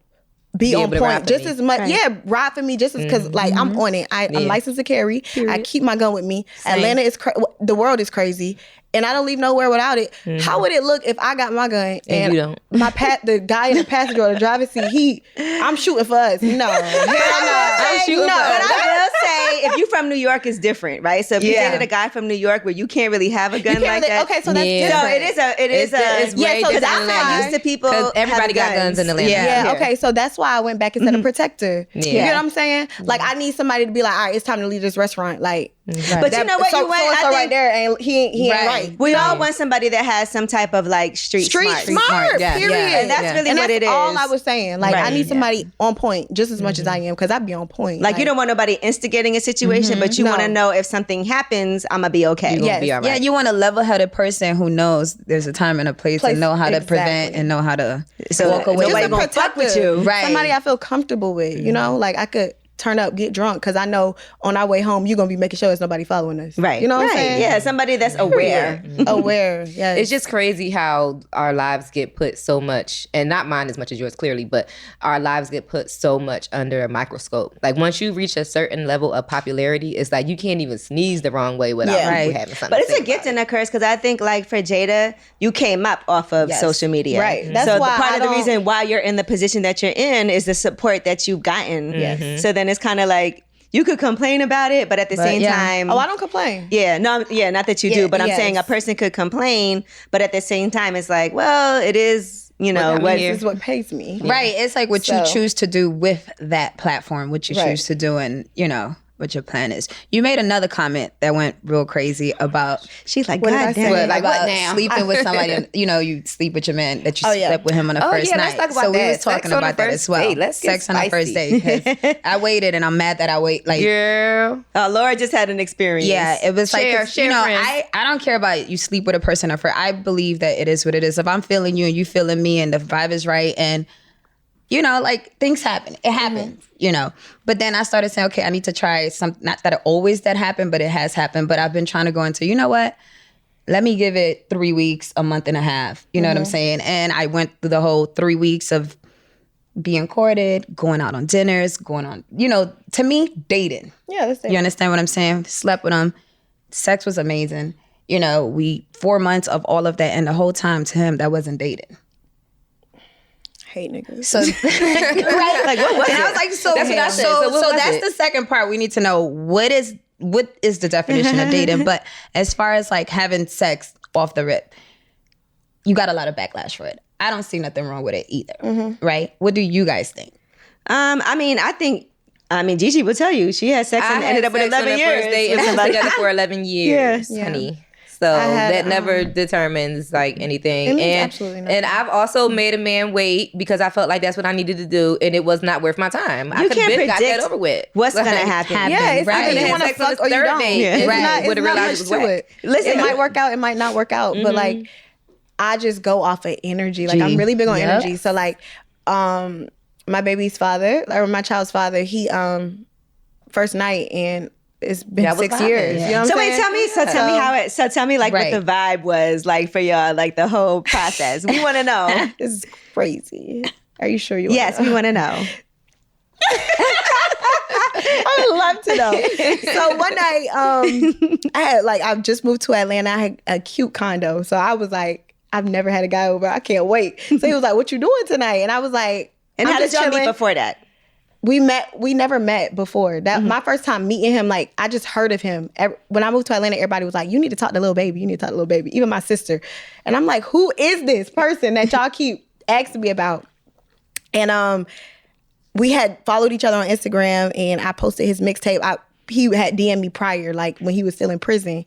be on point just as much. Right. Yeah, ride for me just as, because like I'm on it. I'm licensed to carry. Period. I keep my gun with me. Same. Atlanta is the world is crazy, and I don't leave nowhere without it. How would it look if I got my gun and you don't? The guy in the passenger or the driver's seat, I'm shooting for us. No, I'm shooting for us. But I will say, if you from New York, it's different, right? So if you dated a guy from New York where you can't really have a gun like that, okay, so that's different. So it is because I'm not used to people. Because everybody got guns in Atlanta. Yeah, okay, so that's why I went back and said a protector. You know what I'm saying? Like, I need somebody to be like, all right, it's time to leave this restaurant. Like, but you know what you want? So right there, he ain't right. We all want somebody that has some type of like street smart. Period. And that's really what it is. All I was saying. Like, I need somebody on point just as much as I am, because I be on point. Like, you don't want nobody instigating a situation, but you want to know if something happens, I'm gonna be okay. Yes. Be all right. Yeah, you want a level-headed person who knows there's a time and a place to know how to prevent and know how to walk away. Just a protector with you. Right. Somebody I feel comfortable with, like I could turn up, get drunk, because I know on our way home you're gonna be making sure there's nobody following us. Right. You know what I'm saying? Yeah, somebody that's aware. Aware. Yeah. It's just crazy how our lives get put so much, and not mine as much as yours clearly, but our lives get put so much under a microscope. Like, once you reach a certain level of popularity, it's like you can't even sneeze the wrong way without people having something. But it's a gift and a curse, because I think like for Jayda, you came up off of social media. Right. That's so why part of the reason why you're in the position that you're in is the support that you've gotten. Yes. So then it's kind of like, you could complain about it, but at the same time... Oh, I don't complain. Yeah, not that you do, but I'm saying a person could complain, but at the same time, it's like, well, it is, this is what pays me. Right. It's like what you choose to do with that platform, what you choose to do, and, what your plan is. You made another comment that went real crazy about... She's like, God damn. Like, what now? Sleeping with somebody, and, you sleep with your man that you slept with him on the first night. Let's talk about so that. we was talking about that as well. Let's get Sex on the first date. 'Cause I waited, and I'm mad that I wait. Like, girl. Laura just had an experience. Yeah, it was share, like, I don't care about you sleep with a person or for. I believe that it is what it is. If I'm feeling you and you feeling me and the vibe is right, and like, things happen. It happens, But then I started saying, okay, I need to try something. Not that it always that happened, but it has happened. But I've been trying to go into, what? Let me give it 3 weeks, a month and a half. You know what I'm saying? And I went through the whole 3 weeks of being courted, going out on dinners, going on, to me, dating. Yeah, that's it. You understand what I'm saying? Slept with him. Sex was amazing. 4 months of all of that. And the whole time to him, that wasn't dating. Hate niggas. So, right? Like, what was it? And I was like, so that's what I said. So that's the second part. We need to know what is the definition of dating. But as far as like having sex off the rip, you got a lot of backlash for it. I don't see nothing wrong with it either. Right? What do you guys think? I think Gigi will tell you she had sex and ended up with 11 years. First date and been together for 11 years, honey. So that never determines like anything. Absolutely nothing. And I've also made a man wait because I felt like that's what I needed to do, and it was not worth my time. You can't predict got that over with. What's gonna happen. Yeah, it's right. either you want to fuck or you don't. Date, It's right. not Would have realized it was whack. Listen, it might work out, it might not work out, but like, I just go off of energy. Like I'm really big on energy. So like my baby's father, or my child's father, he first night, and it's been 6 years. You know what I'm saying? Tell me how it. So tell me like what the vibe was like for y'all, like the whole process. We want to know. This is crazy. Are you sure you? Yes, we want to know. I would love to know. So one night, I've just moved to Atlanta. I had a cute condo, so I was like, I've never had a guy over. I can't wait. So he was like, "What you doing tonight?" And I was like, "And how did y'all meet before that?" We never met before. That my first time meeting him, like I just heard of him. When I moved to Atlanta, everybody was like, "You need to talk to Lil Baby. You need to talk to Lil Baby." Even my sister. And I'm like, "Who is this person that y'all keep asking me about?" And we had followed each other on Instagram, and I posted his mixtape. He had DM'd me prior, like when he was still in prison.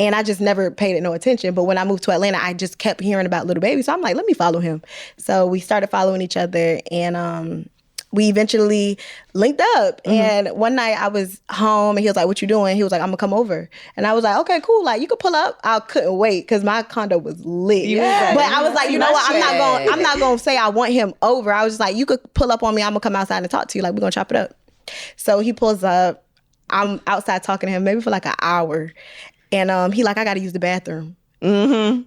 And I just never paid it no attention. But when I moved to Atlanta, I just kept hearing about Lil Baby. So I'm like, let me follow him. So we started following each other, and we eventually linked up. And one night I was home, and he was like, "What you doing?" He was like, "I'm gonna come over." And I was like, "Okay, cool. Like you could pull up." I couldn't wait because my condo was lit. But I was like, you know what? I'm not gonna say I want him over. I was just like, you could pull up on me. I'm gonna come outside and talk to you. Like we're gonna chop it up. So he pulls up. I'm outside talking to him maybe for like an hour, and he like, "I gotta use the bathroom." I'm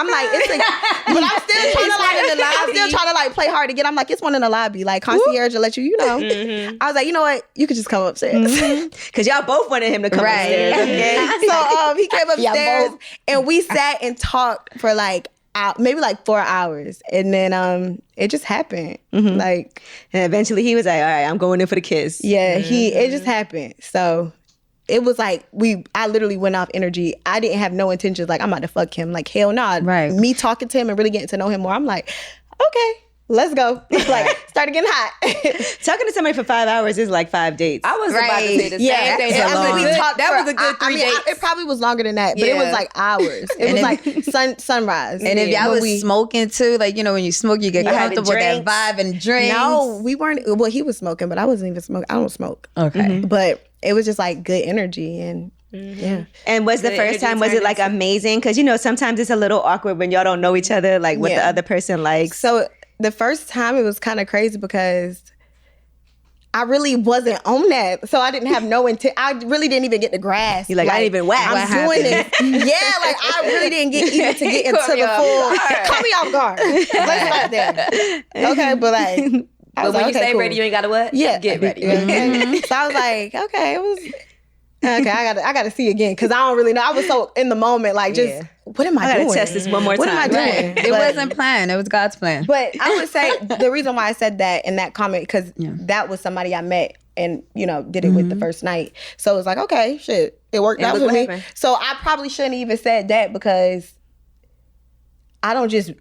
like, but I'm still trying to like, I'm still trying to like play hard to get. I'm like, it's one in the lobby, like concierge will let you, I was like, you know what? You could just come upstairs, because y'all both wanted him to come upstairs. Okay, so he came upstairs, and we sat and talked for like maybe like 4 hours, and then it just happened. Like, and eventually he was like, "All right, I'm going in for the kiss." Yeah, it just happened. So. It was like I literally went off energy. I didn't have no intentions like I'm about to fuck him. Like hell no. Right. Me talking to him and really getting to know him more, I'm like, okay, let's go. Like started getting hot. Talking to somebody for 5 hours is like 5 dates. I was about to say the same thing. That was a good 3 dates. It probably was longer than that, but it was like hours. It was like sunrise. And if y'all was smoking too, like when you smoke, you get comfortable with that vibe and drinks. No, we weren't. Well, he was smoking, but I wasn't even smoking. I don't smoke. Okay, but it was just like good energy and. Yeah. And was the first time, was it like amazing? Because sometimes it's a little awkward when y'all don't know each other, like what the other person likes. So the first time it was kind of crazy because I really wasn't on that. So I didn't have no intent. I really didn't even get the grasp. You're like, I didn't even whack. I'm doing this. Yeah, like I really didn't get into the full. Caught me off guard. Let's start there. Okay, but like. But when you say ready, you ain't gotta what? Yeah. Get ready. So I was like, okay, it was okay. I gotta see again because I don't really know. I was so in the moment, like just what am I doing? I gotta test this one more time. What am I doing? It wasn't planned. It was God's plan. But I would say the reason why I said that in that comment because that was somebody I met and did it with the first night. So it was like, okay, shit, it worked out for me. Happened. So I probably shouldn't even said that because I don't just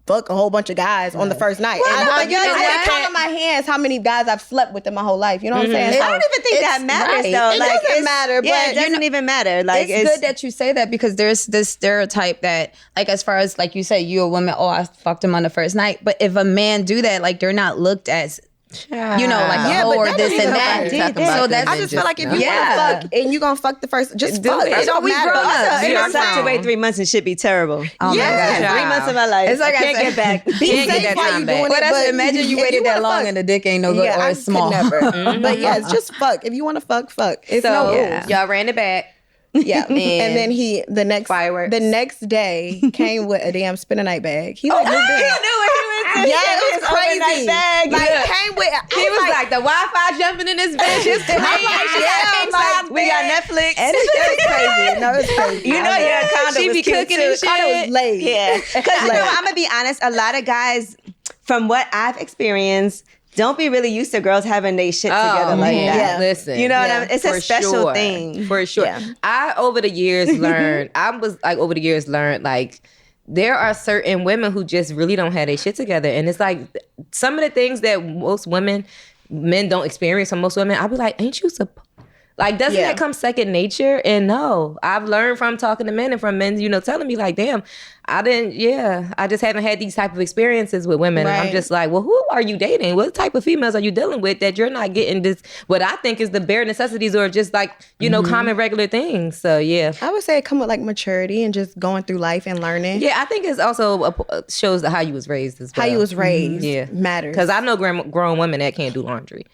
fuck a whole bunch of guys on the first night. I can count on my hands how many guys I've slept with in my whole life. You know what I'm saying? I don't even think that matters though. It doesn't matter. But it doesn't even matter. Like it's good that you say that because there's this stereotype that like as far as like you say, you're a woman, I fucked him on the first night. But if a man do that, like they're not looked as like a hoe or this and that. So that's I just feel like if you want to fuck and you gonna fuck the first, just fuck. It don't matter. You're sucked away 3 months and shit be terrible. Oh yeah, 3 months of my life. It's like I can't get back. Be safe while you doing it. But imagine you waited that long and the dick ain't no good or it's small. But yes, just fuck. If you want to fuck. It's no rules. Y'all ran it back. Yeah, and then the next day came with a damn spend a night bag. He like moved in. He knew what he was doing. Yeah, it was crazy. Bag. Like came with. He was like the Wi-Fi jumping in this bitch. It's crazy. We got Netflix. And it was crazy. No, it's crazy. Your condo she was be cute cooking too. and shit. Condo was laid. Yeah, because I'm gonna be honest. A lot of guys, from what I've experienced, don't be really used to girls having their shit together like that. Yeah. Listen, what I mean? It's a special thing. For sure. Yeah. I over the years learned, like there are certain women who just really don't have their shit together. And it's like some of the things that men don't experience from most women, I'll be like, ain't you supposed Like, doesn't that come second nature? And no, I've learned from talking to men and from men, telling me like, damn, I just haven't had these type of experiences with women. Right. And I'm just like, well, who are you dating? What type of females are you dealing with that you're not getting this, what I think is the bare necessities or just like, common regular things. So yeah. I would say it come with like maturity and just going through life and learning. Yeah, I think it's also shows how you was raised as well. How you was raised matters. Because I know grown women that can't do laundry.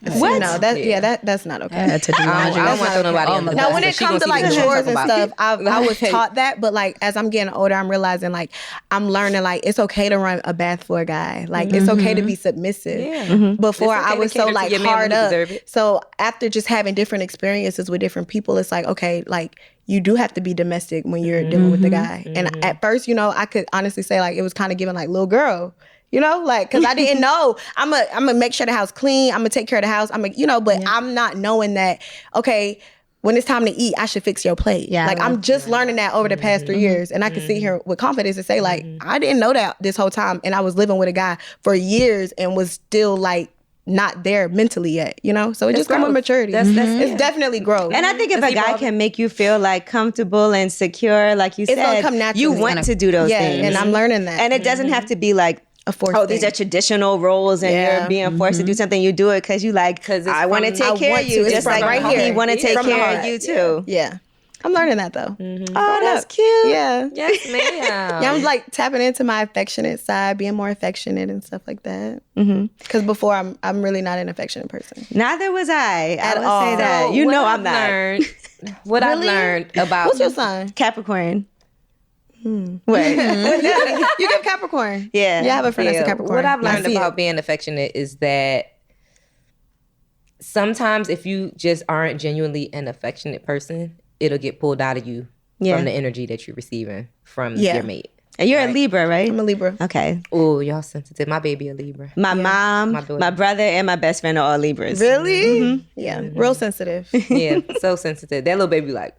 What? No, that's not okay. I had to do laundry. I don't want to throw nobody on the bus. Now, when but it she comes to gonna like see the chores and talk stuff, about I was taught that, but like as I'm getting older, I'm realizing like I'm learning like it's okay to run a bath for a guy. Like it's okay to be submissive. Yeah. Before It's okay I to was so cater to like your man hard when you up. deserve it. So after just having different experiences with different people, it's like okay, like you do have to be domestic when you're dealing with the guy. And at first, I could honestly say like it was kind of giving like little girl. Like, cause I didn't know. I'm gonna make sure the house clean. I'm gonna take care of the house. But I'm not knowing that, okay, when it's time to eat, I should fix your plate. Yeah, Like, I'm just learning that over the past 3 years. And I can sit here with confidence and say, like, I didn't know that this whole time. And I was living with a guy for years and was still, like, not there mentally yet, So it just comes with maturity. It's definitely growth. And I think if a guy can make you feel like comfortable and secure, like you It's gonna said, come naturally. you want to do those yeah, things. and I'm learning that. And it doesn't have to be like, a forced these thing. are traditional roles and you're being forced to do something. You do it because you like, I want to take care of you. It's Just from like right he here. want to take From the care of heart. you too. Yeah. I'm learning that though. Oh, that's cute. Yeah. Yes, ma'am. Yeah, I'm like tapping into my affectionate side, being more affectionate and stuff like that. Because before I'm really not an affectionate person. Neither was I. I would all. say that. So what I'm not. What I've learned about What's your sign? Capricorn. Wait. You give Capricorn. Yeah. Yeah, I have a friend that's a Capricorn. What I've I learned see about it. being affectionate is that sometimes if you just aren't genuinely an affectionate person, it'll get pulled out of you from the energy that you're receiving from your mate. And you're a Libra, right? I'm a Libra. Okay. Oh, y'all sensitive. My baby a Libra. My mom, daughter. my brother, and my best friend are all Libras. Really? Yeah. Real sensitive. Yeah, so sensitive. That little baby like,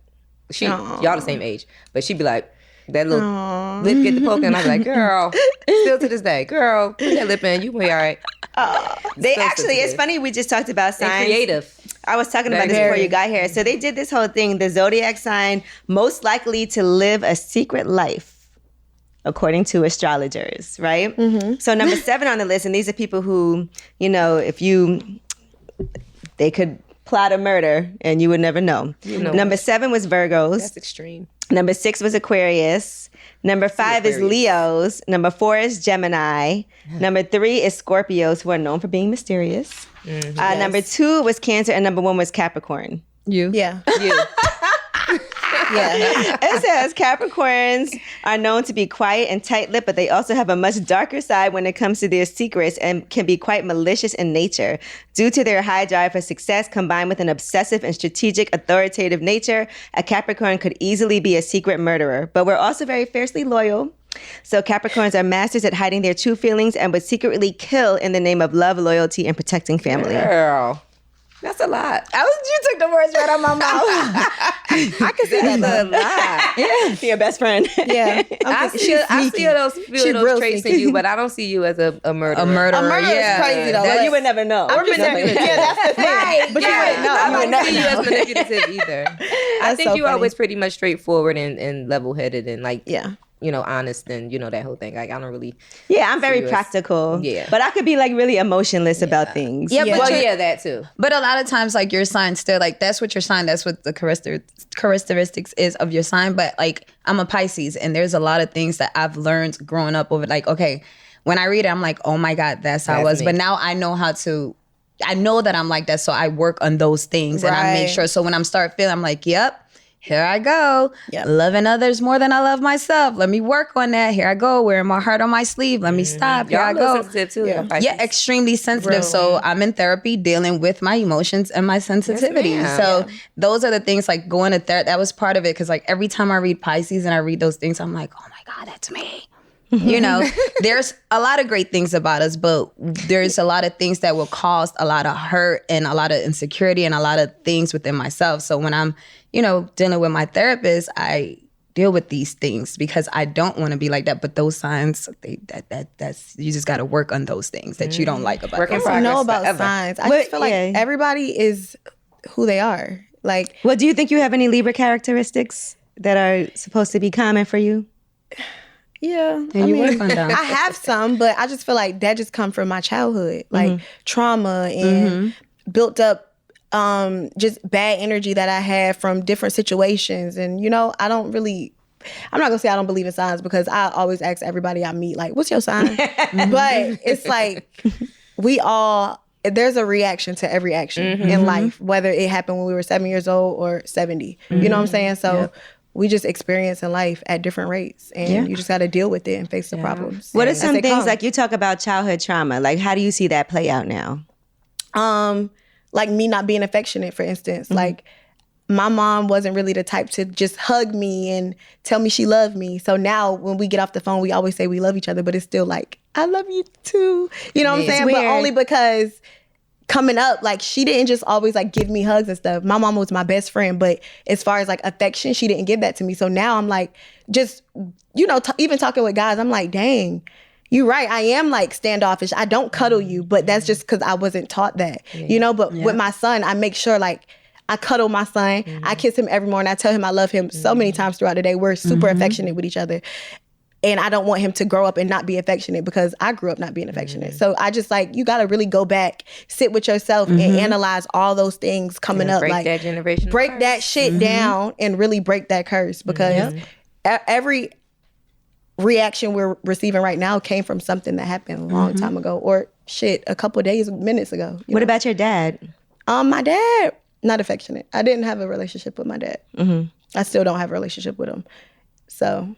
y'all the same age, but she be like, that little lip get the poking, and I be like, girl, still to this day, girl, put that lip in, you be all right. They So actually, it's sensitive. funny, we just talked about And signs. creative. I was talking about this before you got here. So they did this whole thing, the zodiac sign most likely to live a secret life, according to astrologers, right? So number 7 on the list, and these are people who, they could plot a murder and you would never know. Number 7 was Virgos. That's extreme. Number 6 was Aquarius. Number 5 is Leos. Number 4 is Gemini. Number 3 is Scorpios, who are known for being mysterious. Number 2 was Cancer, and number 1 was Capricorn. You. Yeah. You. Yeah. It says Capricorns are known to be quiet and tight-lipped, but they also have a much darker side when it comes to their secrets and can be quite malicious in nature. Due to their high drive for success combined with an obsessive and strategic authoritative nature, a Capricorn could easily be a secret murderer. But we're also very fiercely loyal. So Capricorns are masters at hiding their true feelings and would secretly kill in the name of love, loyalty, and protecting family. Girl. That's a lot. You took the words right out of my mouth. I can see that. That's a lot. Yeah. Your best friend. Yeah. I feel those traits in you, but I don't see you as a murderer. A murderer. A murderer is crazy though. You would never know. I'm just saying, yeah, that's the thing. Right. But you wouldn't know. I You would don't never see you know. as manipulative either. I think so you funny. always pretty much straightforward and level-headed and like, Yeah. honest and, that whole thing. Like, I don't really... Yeah, I'm very Serious. practical. Yeah. But I could be like really emotionless about things. Yeah, but that too. But a lot of times, like your sign still, like that's what your sign, that's what the characteristics is of your sign. But like I'm a Pisces, and there's a lot of things that I've learned growing up over. Like, okay, when I read it, I'm like, oh my God, that's how I was. me. But now I know how to. I know that I'm like that, so I work on those things and I make Right. sure. So when I'm start feeling, I'm like, yep. Here I go, Yep. loving others more than I love myself. Let me work on that. Here I go, wearing my heart on my sleeve. Let me stop. Here I Y'all go. sensitive too. Yeah. Pisces. Yeah, extremely sensitive. So I'm in therapy dealing with my emotions and my sensitivity. ma'am. So those are the things like going to therapy. That was part of it because like every time I read Pisces and I read those things, I'm like, oh my God, that's me. There's a lot of great things about us, but there's a lot of things that will cause a lot of hurt and a lot of insecurity and a lot of things within myself. So when I'm, dealing with my therapist, I deal with these things because I don't want to be like that. But those signs, that's you just got to work on those things that you don't like about Work in those I progress. know about forever. signs. I But, just feel like yeah. everybody is who they are. Like, well, do you think you have any Libra characteristics that are supposed to be common for you? Yeah, And you work on them. I have some, but I just feel like that just come from my childhood, like trauma and built up just bad energy that I had from different situations. And, you know, I'm not gonna say I don't believe in signs, because I always ask everybody I meet, like, what's your sign? But it's like, there's a reaction to every action in life, whether it happened when we were 7 years old or 70. You know what I'm saying? So we just experience in life at different rates, and you just got to deal with it and face the problems. What are some things, like you talk about childhood trauma, like how do you see that play out now? Like me not being affectionate, for instance. Like my mom wasn't really the type to just hug me and tell me she loved me. So now when we get off the phone, we always say we love each other, but it's still like, I love you too. You know what I'm saying? But only because coming up, like, she didn't just always like give me hugs and stuff. My mom was my best friend, but as far as like affection, she didn't give that to me. So now I'm like, just, you know, even talking with guys, I'm like, dang, you're right. I am like standoffish. I don't cuddle you, but that's just because I wasn't taught that, you know? But with my son, I make sure like I cuddle my son. I kiss him every morning. I tell him I love him so many times throughout the day. We're super affectionate with each other. And I don't want him to grow up and not be affectionate, because I grew up not being affectionate. So I just like, you got to really go back, sit with yourself and analyze all those things coming up. Break like that generation. break that shit down and really break that curse, because every reaction we're receiving right now came from something that happened a long time ago, or shit, a couple of days, minutes ago. What about your dad? My dad, not affectionate. I didn't have a relationship with my dad. I still don't have a relationship with him. So...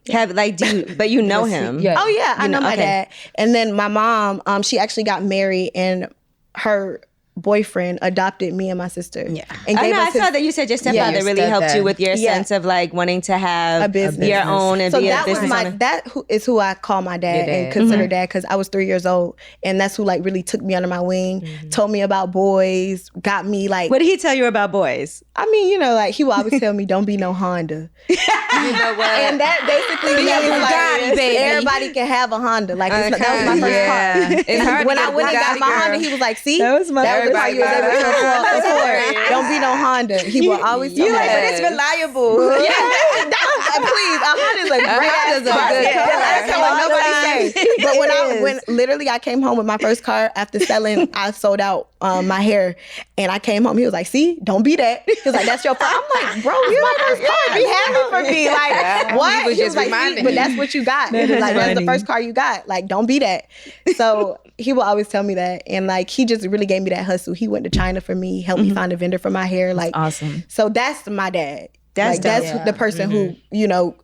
but you know him. Yeah. Oh yeah, I know my dad. And then my mom, she actually got married, and her boyfriend adopted me and my sister. Yeah. And I saw that you said your stepfather really helped you with your sense of like wanting to have a business, your own, and so be that a business owner. That is who I call my dad and consider dad, because I was 3 years old, and that's who like really took me under my wing, told me about boys, got me like. What did he tell you about boys? I mean, you know, like he would always tell me, "Don't be no Honda." You know what? And that basically means like everybody can have a Honda. Like that was my first car. It's hard when to I get went and got Bugatti, my girl. Honda, he was like, "See, That was my that was the car you was able to afford. Don't be no Honda." He will always tell me. Like, but it's reliable. Please, a Honda is a great ass Honda's a car. good car. That's what nobody say. But when literally I came home with my first car after selling, I sold out my hair, and I came home. He was like, "See, don't be that." He was like, "That's your car." I'm like, "Bro, it's my first car. Be happy for me." Like, what? He was just like, reminding "See, me. but that's what you got. Like, that's the first car you got. Like, don't be that." So he will always tell me that, and like he just really gave me that hustle. He went to China for me, helped me find a vendor for my hair. Like, awesome. So that's my dad. That's the person who, you know,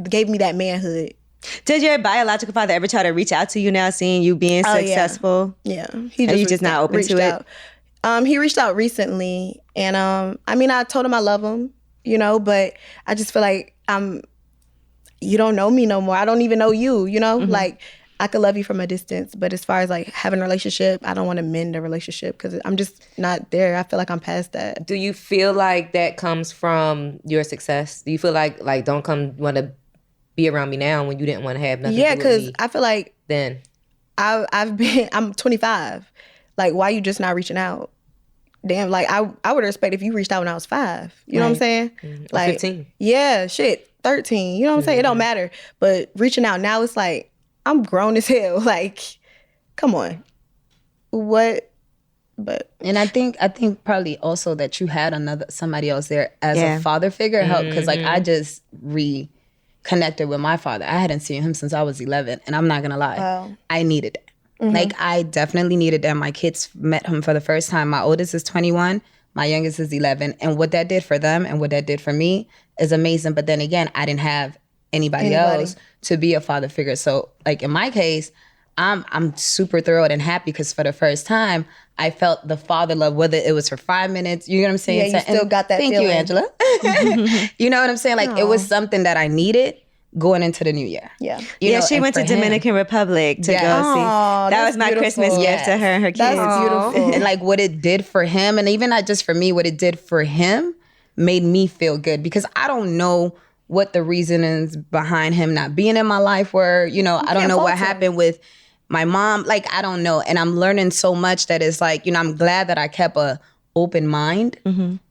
gave me that manhood. Did your biological father ever try to reach out to you now, seeing you being successful? Yeah. Are you just not open to it? He reached out recently, and I mean, I told him I love him, you know, but I just feel like you don't know me no more. I don't even know you, you know? Like, I could love you from a distance, but as far as like having a relationship, I don't want to mend a relationship, because I'm just not there. I feel like I'm past that. Do you feel like that comes from your success? Do you feel like don't want to be around me now when you didn't want to have nothing to do with me? Yeah, because I feel like then I'm 25. Like, why you just not reaching out? Damn, like I would respect if you reached out when I was 5. You know what I'm saying? Like 15. Yeah, shit, 13. You know what I'm saying? It don't matter. But reaching out now, it's like, I'm grown as hell. Like, come on. What? But and I think probably also that you had somebody else there as a father figure helped, because like I just reconnected with my father. I hadn't seen him since I was 11, and I'm not gonna lie, I needed it. Like, I definitely needed that. My kids met him for the first time. My oldest is 21, my youngest is 11, and what that did for them and what that did for me is amazing. But then again, I didn't have anybody else to be a father figure. So like in my case, I'm super thrilled and happy, because for the first time I felt the father love, whether it was for 5 minutes. You know what I'm saying? Yeah, you still got that Thank feeling. you, Angela. You know what I'm saying? Like, it was something that I needed going into the new year. Yeah. You know, she and went to for him- Dominican Republic to go see. Aw, That was that's my beautiful. Christmas gift to her and her kids. That's beautiful. And like what it did for him, and even not just for me, what it did for him made me feel good, because I don't know what the reasons behind him not being in my life were. You know, I don't know what happened with my mom. Like, I don't know. And I'm learning so much that it's like, you know, I'm glad that I kept a open mind,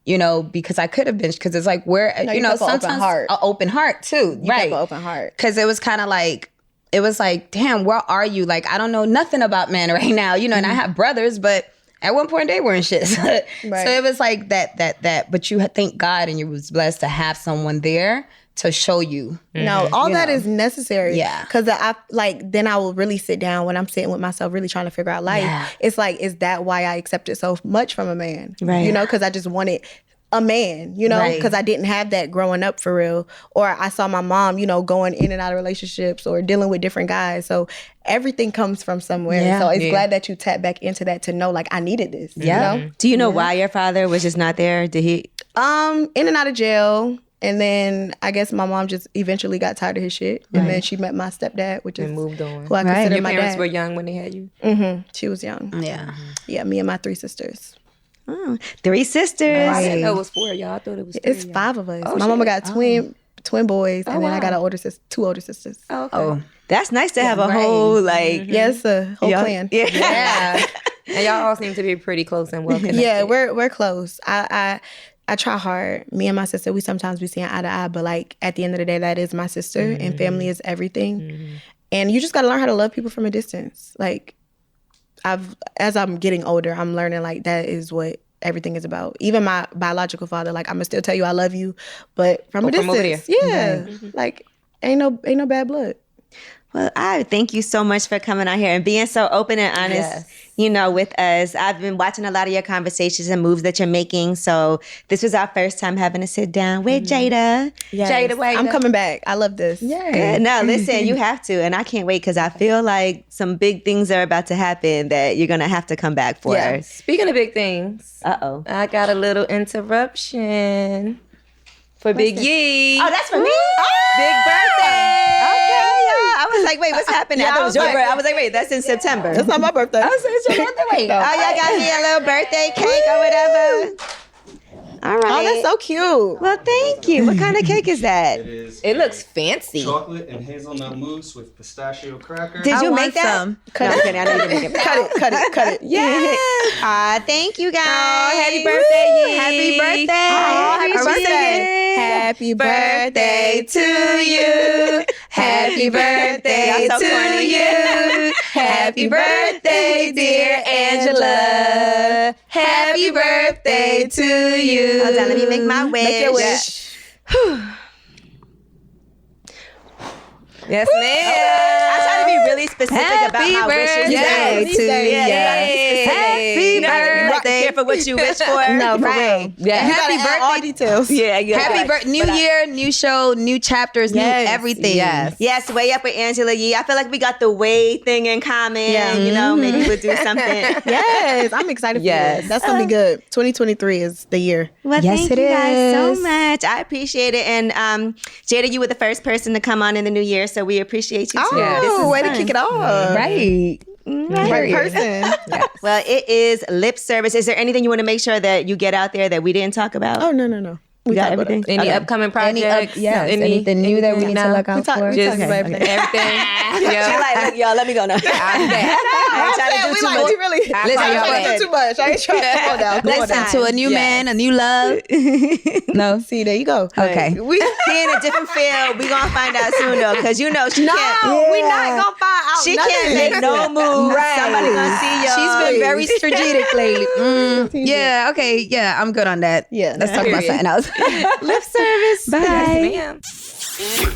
you know, because I could have been, because it's like where, No, you know, kept an open sometimes heart. an open heart too. You kept an open heart. Because it was kind of like, it was like, damn, where are you? Like, I don't know nothing about men right now, you know, and I have brothers, but at one point they weren't shit. So it was like that, but you thank God and you was blessed to have someone there to show you. No, all that is necessary. Yeah. Because then I will really sit down when I'm sitting with myself, really trying to figure out life. Yeah. It's like, is that why I accepted so much from a man? Right. You know, because I just wanted a man, you know, Right. because I didn't have that growing up for real. Or I saw my mom, you know, going in and out of relationships or dealing with different guys. So everything comes from somewhere. Yeah. So it's glad that you tap back into that to know, like, I needed this. Yeah. You know? Do you know why your father was just not there? Did he? In and out of jail. And then I guess my mom just eventually got tired of his shit. And then she met my stepdad, which is And moved on. who I consider Your my parents dad. were young when they had you? She was young. Yeah. Yeah, me and my 3 sisters. Oh, 3 sisters. I didn't know it was 4 of y'all. I thought it was 3. It's 5 of us. My mama got twin boys, and then I got an 2 older sisters. Oh, okay. Oh. That's nice to have a whole like. Yeah, it's a whole Yeah. clan. Yeah. Yeah. And y'all all seem to be pretty close and well connected. Yeah, we're close. I try hard. Me and my sister, we sometimes be seeing eye to eye, but like at the end of the day, that is my sister, and family is everything. And you just got to learn how to love people from a distance. Like as I'm getting older, I'm learning like that is what everything is about. Even my biological father, like I'm gonna still tell you I love you, but from a from over distance. Yeah, like ain't no bad blood. Well, I thank you so much for coming on here and being so open and honest, you know, with us. I've been watching a lot of your conversations and moves that you're making. So this was our first time having to sit down with Jayda. Yes. Jayda, wait. I'm coming back. I love this. Good. No, listen, you have to. And I can't wait because I feel like some big things are about to happen that you're going to have to come back for. Yeah. Speaking of big things, Uh-oh. I got a little interruption for Big Yee. Oh, that's for me? Big birthday. Okay, yeah. I was like, wait, what's happening? I thought it was your birthday. I was like, wait, that's in September. It's not my birthday. It's your birthday. Wait. Oh, y'all got me a little birthday cake or whatever. All right. Oh, that's so cute. Well, thank you. What kind of cake is that? It is It looks fancy. chocolate and hazelnut mousse with pistachio cracker. Did you want make that? some. No, I'm kidding. I know you didn't make it. Cut it. Yeah. Thank you guys. Oh, happy birthday, Yee. Happy birthday. Oh, happy Are we birthday. singing? Happy birthday to you. Happy birthday Y'all so to corny. you. Happy birthday, dear Angela. Happy birthday to you. Hold on, let me make my wish. Make your wish. Yes, I ma'am. try to be really specific about my wishes. birthday Yes. to Yeah. you. Happy You know, birthday. Careful what you wish for. No, for real. Yeah. You Happy gotta add all details. Yeah, yeah. Happy birthday. New year, new show, new chapters, Yes. new everything. Yes. Yes, way up with Angela Yee. I feel like we got the way thing in common. Yeah. You know, maybe we'll do something. Yes, I'm excited for Yes. this. That's gonna be good. 2023 is the year. Well, Yes, thank it you guys so is. much. I appreciate it. And Jayda, you were the first person to come on in the new year, so we appreciate you too. Yes. This is way to fun. kick it off. Right. Right person. Well, it is lip service. Is there anything you want to make sure that you get out there that we didn't talk about? Oh no. We You got talked about everything? Any upcoming projects? Anything new that we need to look out for? We Just talked about everything. everything. She Yeah. like, look, y'all, let me go now. I'm back. I ain't trying to do We too like, much. we really. I Listen, call I y'all ain't trying to back. do too much. I ain't trying to come on down. Come on Listen down. to a new Yes. man, a new love. No. See, there you go. Okay. We in a different field. We gonna find out soon though, because you know she can't. we not gonna find out. She nothing. can't make no move. Right. Somebody gonna see y'all. She's been very strategic lately. Yeah, okay. Yeah, I'm good on that. Yeah. Let's talk about something else. lip service. Bye. Yes, ma'am.